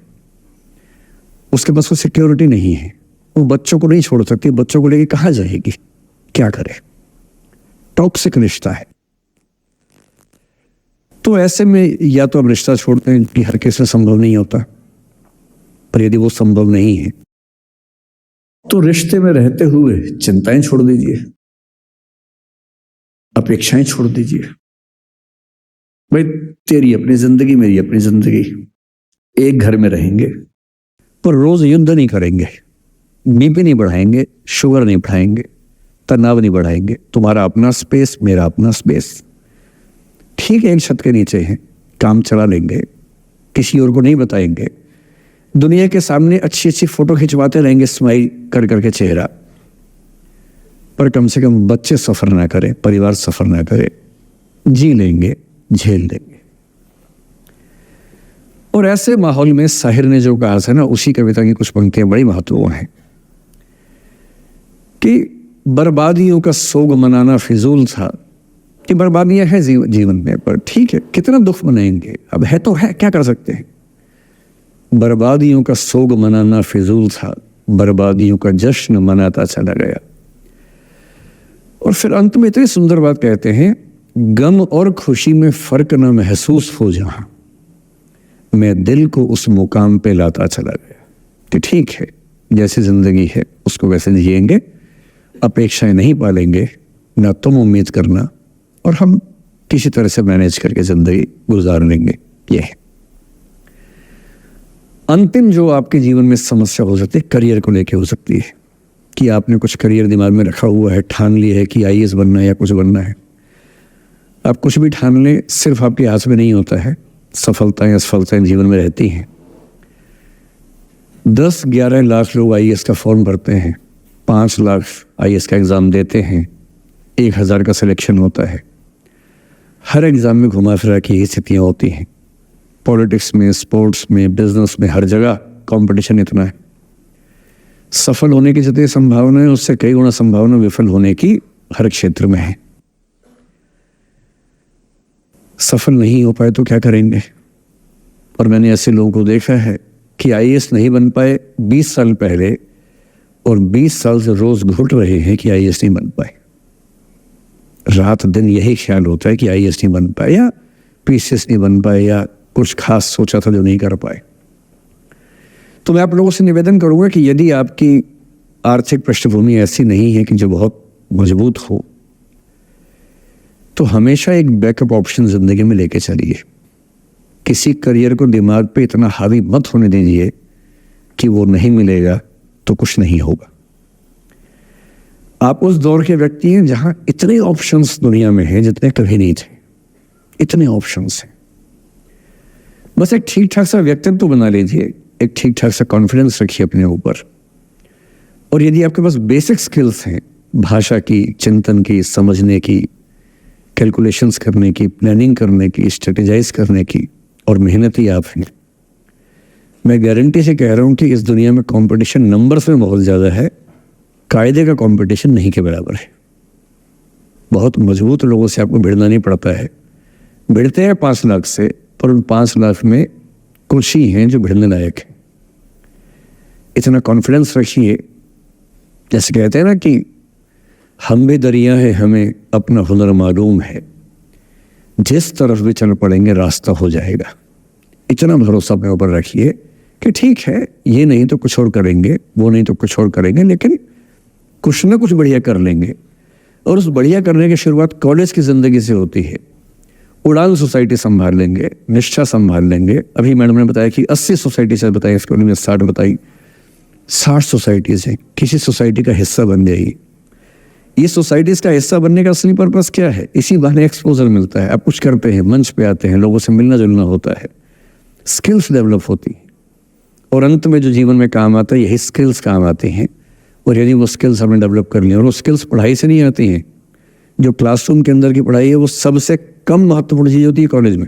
[SPEAKER 1] उसके पास कोई सिक्योरिटी नहीं है, वो बच्चों को नहीं छोड़ सकती। बच्चों को लेके कहाँ जाएगी, क्या करे। टॉक्सिक रिश्ता है। तो ऐसे में या तो आप रिश्ता छोड़ते हैं कि हर किसी से संभव नहीं होता, पर यदि वो संभव नहीं है तो रिश्ते में रहते हुए चिंताएं छोड़ दीजिए, अपेक्षाएं छोड़ दीजिए। भाई तेरी अपनी जिंदगी, मेरी अपनी जिंदगी, एक घर में रहेंगे पर रोज युद्ध नहीं करेंगे, बीपी नहीं बढ़ाएंगे, शुगर नहीं बढ़ाएंगे, तनाव नहीं बढ़ाएंगे। तुम्हारा अपना स्पेस, मेरा अपना स्पेस, ठीक है, एक छत के नीचे है, काम चला लेंगे, किसी और को नहीं बताएंगे, दुनिया के सामने अच्छी अच्छी फोटो खिंचवाते रहेंगे स्माइल कर करके चेहरा, पर कम से कम बच्चे सफर ना करें, परिवार सफर ना करे, जी लेंगे, झेल लेंगे। और ऐसे माहौल में साहिर ने जो कहा था ना, उसी कविता की कुछ पंक्तियां बड़ी महत्वपूर्ण हैं कि बर्बादियों का सोग मनाना फिजूल था। कि बर्बादियां हैं जीवन में, पर ठीक है, कितना दुख मनाएंगे, अब है तो है, क्या कर सकते हैं। बर्बादियों का सोग मनाना फिजूल था, बर्बादियों का जश्न मनाता चला गया। और फिर अंत में इतनी सुंदर बात कहते हैं, गम और खुशी में फर्क न महसूस हो जहां, मैं दिल को उस मुकाम पे लाता चला गया कि ठीक है, जैसी जिंदगी है उसको वैसे जिएंगे, अपेक्षाएं नहीं पालेंगे, ना तुम उम्मीद करना, और हम किसी तरह से मैनेज करके जिंदगी गुजार लेंगे। ये है अंतिम जो आपके जीवन में समस्या हो सकती है, करियर को लेके हो सकती है कि आपने कुछ करियर दिमाग में रखा हुआ है, ठान लिया है कि आईएएस बनना है या कुछ बनना है। आप कुछ भी ठान लें, सिर्फ आपके हाथ में नहीं होता है, सफलताएं असफलताएं जीवन में रहती हैं। 10-11 लाख लोग आईएएस का फॉर्म भरते हैं, 5 लाख आईएएस का एग्ज़ाम देते हैं, 1000 का सिलेक्शन होता है। हर एग्ज़ाम में घुमा फिरा की यही स्थितियाँ होती हैं। पॉलिटिक्स में, स्पोर्ट्स में, बिजनेस में, हर जगह कंपटीशन इतना है। सफल होने की जितनी संभावना है उससे कई गुना संभावना विफल होने की हर क्षेत्र में है। सफल नहीं हो पाए तो क्या करेंगे? और मैंने ऐसे लोगों को देखा है कि आईएएस नहीं बन पाए 20 साल पहले, और 20 साल से रोज घुट रहे हैं कि आईएएस नहीं बन पाए। रात दिन यही ख्याल होता है कि आईएएस नहीं बन पाए, या पीसीएस नहीं बन पाए, या कुछ खास सोचा था जो नहीं कर पाए। तो मैं आप लोगों से निवेदन करूंगा कि यदि आपकी आर्थिक पृष्ठभूमि ऐसी नहीं है कि जो बहुत मजबूत हो, तो हमेशा एक बैकअप ऑप्शन जिंदगी में लेके चलिए। किसी करियर को दिमाग पे इतना हावी मत होने दीजिए कि वो नहीं मिलेगा तो कुछ नहीं होगा। आप उस दौर के व्यक्ति हैं जहां इतने ऑप्शंस दुनिया में हैं जितने कभी नहीं थे। इतने ऑप्शंस हैं, बस एक ठीक ठाक सा व्यक्तित्व बना लीजिए, एक ठीक ठाक सा कॉन्फिडेंस रखिए अपने ऊपर। और यदि आपके पास बेसिक स्किल्स हैं, भाषा की, चिंतन की, समझने की, कैलकुलेशंस करने की, प्लानिंग करने की, स्ट्रेटेजाइज करने की, और मेहनती आप हैं, मैं गारंटी से कह रहा हूं कि इस दुनिया में कंपटीशन नंबर्स में बहुत ज़्यादा है, कायदे का कंपटीशन नहीं के बराबर है। बहुत मजबूत लोगों से आपको भिड़ना नहीं पड़ता है। भिड़ते हैं 5 लाख से, पर उन 5 लाख में कुछ ही हैं जो भिड़ने लायक हैं। इतना कॉन्फिडेंस रखिए, जैसे कहते हैं ना कि हम भी दरिया है, हमें अपना हुनर मालूम है, जिस तरफ भी चल पड़ेंगे रास्ता हो जाएगा। इतना भरोसा अपने ऊपर रखिए कि ठीक है, ये नहीं तो कुछ और करेंगे, वो नहीं तो कुछ और करेंगे, लेकिन कुछ ना कुछ बढ़िया कर लेंगे। और उस बढ़िया करने की शुरुआत कॉलेज की ज़िंदगी से होती है। उड़ान सोसाइटी संभाल लेंगे, निष्ठा संभाल लेंगे। अभी मैडम ने बताया कि 80 सोसाइटी से बताई, स्कूल में 60 बताई, 60 सोसाइटीज़ हैं। किसी सोसाइटी का हिस्सा बन जाइए। ये सोसाइटीज़ का हिस्सा बनने का असली पर्पस क्या है? इसी बहाने एक्सपोजर मिलता है, आप कुछ करते हैं, मंच पे आते हैं, लोगों से मिलना जुलना होता है, स्किल्स डेवलप होती हैं, और अंत में जो जीवन में काम आता है यही स्किल्स काम आते हैं। और यदि वो स्किल्स हमने डेवलप कर लिया, और वो स्किल्स पढ़ाई से नहीं आती हैं, जो क्लासरूम के अंदर की पढ़ाई है वो सबसे कम महत्वपूर्ण चीज़ होती है कॉलेज में।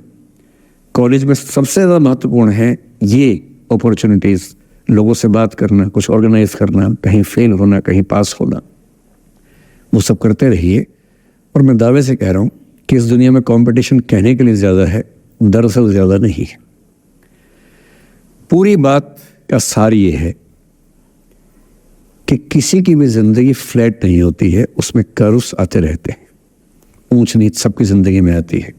[SPEAKER 1] कॉलेज में सबसे ज़्यादा महत्वपूर्ण है ये अपॉर्चुनिटीज़, लोगों से बात करना, कुछ ऑर्गेनाइज करना, कहीं फेल होना, कहीं पास होना, वो सब करते रहिए। और मैं दावे से कह रहा हूँ कि इस दुनिया में कंपटीशन कहने के लिए ज़्यादा है, दरअसल ज़्यादा नहीं है। पूरी बात का सार ये है कि किसी की भी ज़िंदगी फ्लैट नहीं होती है, उसमें कर्व्स आते रहते हैं, ऊंच नीच सबकी ज़िंदगी में आती है।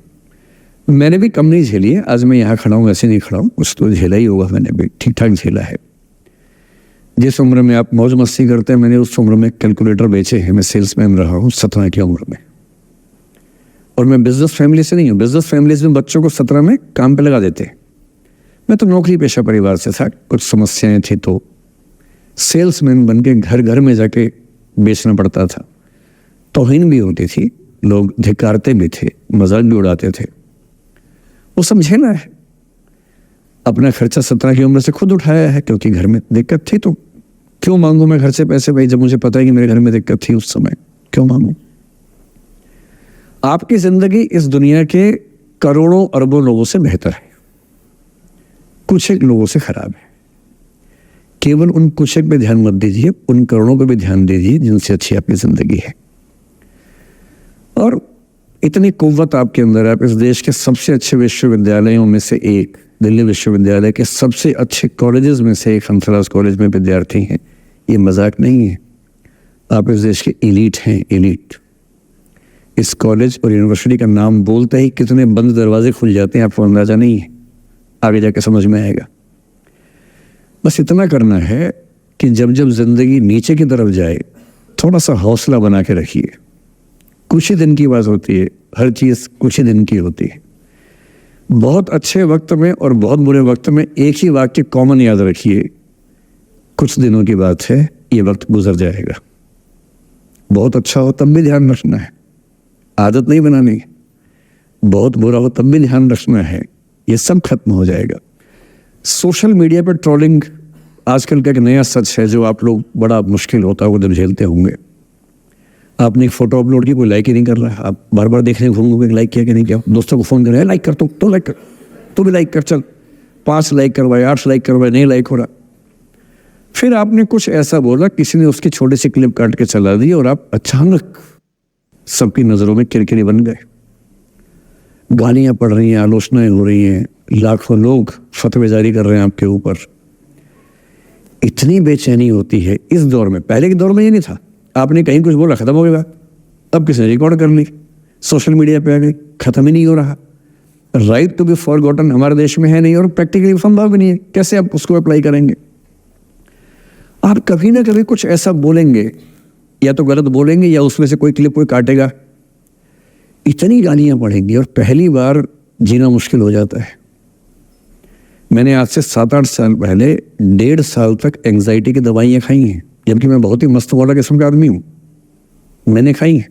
[SPEAKER 1] मैंने भी कम नहीं झेली है, आज मैं यहाँ खड़ा हूँ ऐसे नहीं खड़ा हूँ, कुछ तो झेला ही होगा, मैंने भी ठीक ठाक झेला है। जिस उम्र में आप मौज मस्ती करते हैं, मैंने उस उम्र में कैलकुलेटर बेचे हैं। मैं सेल्समैन रहा हूँ 17 की उम्र में, और मैं बिजनेस फैमिली से नहीं हूँ। बिजनेस फैमिलीज में बच्चों को 17 में काम पे लगा देते हैं। मैं तो नौकरी पेशा परिवार से था, कुछ समस्याएं थी तो सेल्समैन बन के घर घर में जाके बेचना पड़ता था। तौहीन भी होती थी, लोग धिक्कारते भी थे, मजाक भी उड़ाते थे। वो समझे ना है, अपना खर्चा 17 की उम्र से खुद उठाया है, क्योंकि घर में दिक्कत थी। तो क्यों मांगू मैं घर से पैसे भाई, जब मुझे पता है कि मेरे घर में दिक्कत थी उस समय, क्यों मांगू? आपकी जिंदगी इस दुनिया के करोड़ों अरबों लोगों से बेहतर है, कुछ एक लोगों से खराब है। केवल उन कुछ एक पे ध्यान मत दीजिए, उन करोड़ों पे भी ध्यान दीजिए जिनसे अच्छी आपकी जिंदगी है। और इतनी कुव्वत आपके अंदर है, आप इस देश के सबसे अच्छे विश्वविद्यालयों में से एक, दिल्ली विश्वविद्यालय के सबसे अच्छे कॉलेजेस में से एक हंसराज कॉलेज में विद्यार्थी हैं। ये मजाक नहीं है, आप इस देश के एलीट हैं, एलीट। इस कॉलेज और यूनिवर्सिटी का नाम बोलते ही कितने बंद दरवाजे खुल जाते हैं, आपको अंदाजा नहीं है। आगे जाके समझ में आएगा। बस इतना करना है कि जब जब जिंदगी नीचे की तरफ जाए थोड़ा सा हौसला बना के रखिए। कुछ ही दिन की बात होती है, हर चीज़ कुछ ही दिन की होती है। बहुत अच्छे वक्त में और बहुत बुरे वक्त में एक ही वाक्य कॉमन याद रखिए, कुछ दिनों की बात है, ये वक्त गुजर जाएगा। बहुत अच्छा हो तब भी ध्यान रखना है, आदत नहीं बनानी। बहुत बुरा हो तब भी ध्यान रखना है, ये सब खत्म हो जाएगा। सोशल मीडिया पर ट्रोलिंग आजकल का एक नया सच है जो आप लोग बड़ा मुश्किल होता होगा जब झेलते होंगे। आपने एक फोटो अपलोड की, कोई लाइक ही नहीं कर रहा है, आप बार बार देखने घूमोगे लाइक किया कि नहीं किया। दोस्तों को फोन कर रहे हैं, लाइक कर, तो लाइक कर, तो भी लाइक कर, चल 5 लाइक करवाए, 8 लाइक करवाए, नहीं लाइक हो रहा। फिर आपने कुछ ऐसा बोला, किसी ने उसकी छोटी सी क्लिप काट के चला दी और आप अचानक सबकी नजरों में किरकिरी बन गए। गालियां पड़ रही हैं, आलोचनाएं हो रही हैं, लाखों लोग फतवे जारी कर रहे हैं आपके ऊपर। इतनी बेचैनी होती है इस दौर में। पहले के दौर में ये नहीं था, आपने कहीं कुछ बोला खत्म हो गया बात। अब किसी ने रिकॉर्ड कर ली, सोशल मीडिया पे आ गई, खत्म ही नहीं हो रहा। राइट टू बी फॉरगॉटन हमारे देश में है नहीं और प्रैक्टिकली संभव भी नहीं है। कैसे आप उसको अप्लाई करेंगे? आप कभी ना कभी कुछ ऐसा बोलेंगे, या तो गलत बोलेंगे या उसमें से कोई क्लिप कोई काटेगा, इतनी गालियां पड़ेंगी और पहली बार जीना मुश्किल हो जाता है। मैंने आज से 7-8 साल पहले 1.5 साल तक एंग्जाइटी की दवाइयां खाई हैं, जबकि मैं बहुत ही मस्त वाला किस्म का आदमी हूं, मैंने खाई हैं।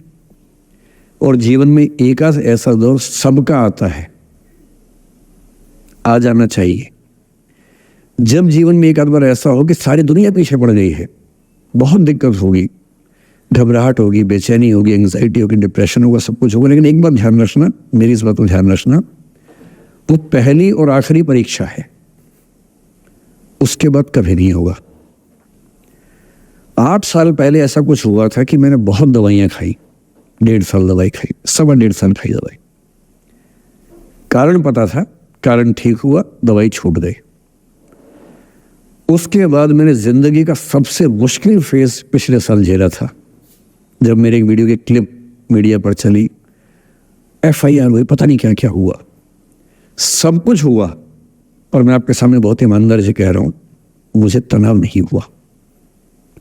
[SPEAKER 1] और जीवन में एक आध ऐसा दौर सबका आता है, आ जाना चाहिए। जब जीवन में एक आध बार ऐसा हो कि सारी दुनिया पीछे पड़ गई है, बहुत दिक्कत होगी, घबराहट होगी, बेचैनी होगी, एंग्जाइटी होगी, डिप्रेशन होगा, सब कुछ होगा। लेकिन एक बात ध्यान रखना, मेरी इस बात को ध्यान रखना, वो पहली और आखिरी परीक्षा है, उसके बाद कभी नहीं होगा। 8 साल पहले ऐसा कुछ हुआ था कि मैंने बहुत दवाइयां खाई, 1.5 साल दवाई खाई, 1.25 साल खाई दवाई। कारण पता था, कारण ठीक हुआ, दवाई छूट गई। उसके बाद मैंने जिंदगी का सबसे मुश्किल फेज पिछले साल झेला था, जब मेरे एक वीडियो की क्लिप मीडिया पर चली, FIR हुई, पता नहीं क्या क्या हुआ, सब कुछ हुआ। और मैं आपके सामने बहुत ईमानदारी से कह रहा हूं, मुझे तनाव नहीं हुआ,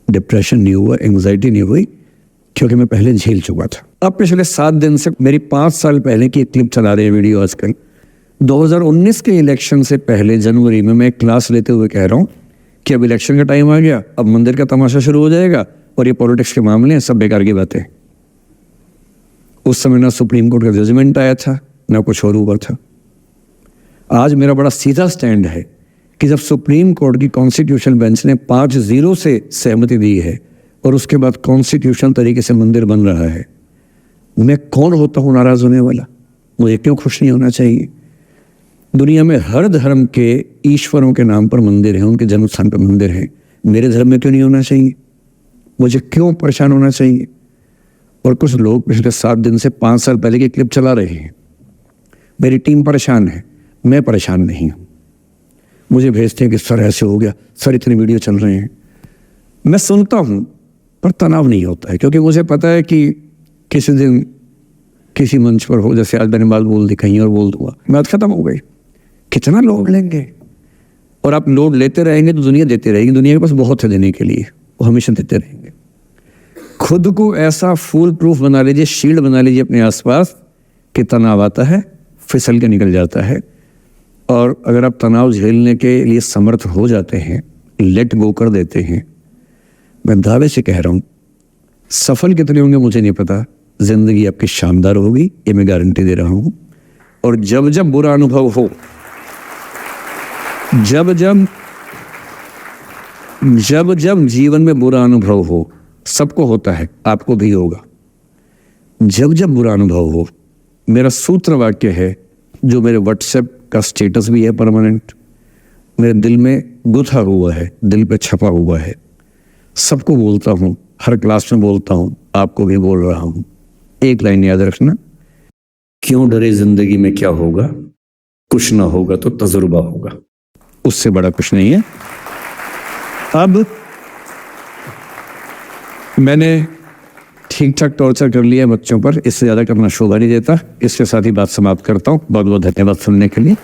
[SPEAKER 1] डिप्रेशन नहीं हुआ, एंग्जाइटी नहीं हुई, क्योंकि मैं पहले झेल चुका था। अब पिछले 7 दिन से मेरी 5 साल पहले की क्लिप चला रही है वीडियो आजकल। 2019 के इलेक्शन से पहले जनवरी में मैं क्लास लेते हुए कह रहा हूं कि अब इलेक्शन का टाइम आ गया, अब मंदिर का तमाशा शुरू हो जाएगा और ये पॉलिटिक्स के मामले हैं, सब बेकार की बातें। उस समय ना सुप्रीम कोर्ट का जजमेंट आया था, ना कुछ और हुआ था। आज मेरा बड़ा सीधा स्टैंड है कि जब सुप्रीम कोर्ट की कॉन्स्टिट्यूशन बेंच ने 5-0 से सहमति दी है और उसके बाद कॉन्स्टिट्यूशन तरीके से मंदिर बन रहा है, मैं कौन होता हूं नाराज होने वाला? मुझे क्यों खुश नहीं होना चाहिए? दुनिया में हर धर्म के ईश्वरों के नाम पर मंदिर हैं, उनके जन्म स्थान पर मंदिर हैं, मेरे धर्म में क्यों नहीं होना चाहिए? मुझे क्यों परेशान होना चाहिए? और कुछ लोग पिछले 7 दिन से 5 साल पहले की क्लिप चला रहे हैं। मेरी टीम परेशान है, मैं परेशान नहीं हूं। मुझे भेजते हैं कि सर ऐसे हो गया, सर इतने वीडियो चल रहे हैं। मैं सुनता हूं पर तनाव नहीं होता है, क्योंकि मुझे पता है कि किसी दिन किसी मंच पर हो, जैसे आज मैंने बात बोल दी, कहीं और बोल दूंगा, बात खत्म हो गई। कितना लोड लेंगे? और आप लोड लेते रहेंगे तो दुनिया देते रहेगी। दुनिया के पास बहुत है देने के लिए, वो हमेशा देते रहेंगे। खुद को ऐसा फूल प्रूफ बना लीजिए, शील्ड बना लीजिए अपने आसपास कि तनाव आता है फिसल के निकल जाता है। और अगर आप तनाव झेलने के लिए समर्थ हो जाते हैं, लेट गो कर देते हैं, मैं दावे से कह रहा हूं, सफल कितने होंगे मुझे नहीं पता, जिंदगी आपकी शानदार होगी, ये मैं गारंटी दे रहा हूं। और जब जब बुरा अनुभव हो, जब जब जीवन में बुरा अनुभव हो, सबको होता है, आपको भी होगा। जब जब बुरा अनुभव हो, मेरा सूत्र वाक्य है, जो मेरे व्हाट्सएप का स्टेटस भी है परमानेंट, मेरे दिल में गुथा हुआ है, दिल पे छपा हुआ है, सबको बोलता हूं, हर क्लास में बोलता हूं, आपको भी बोल रहा हूं। एक लाइन याद रखना, क्यों डरे जिंदगी में क्या होगा, कुछ ना होगा तो तजुर्बा होगा, उससे बड़ा कुछ नहीं है। अब मैंने ठीक ठाक टॉर्चर कर लिया बच्चों पर, इससे ज्यादा करना शोभा नहीं देता। इसके साथ ही बात समाप्त करता हूं। बहुत बहुत धन्यवाद सुनने के लिए।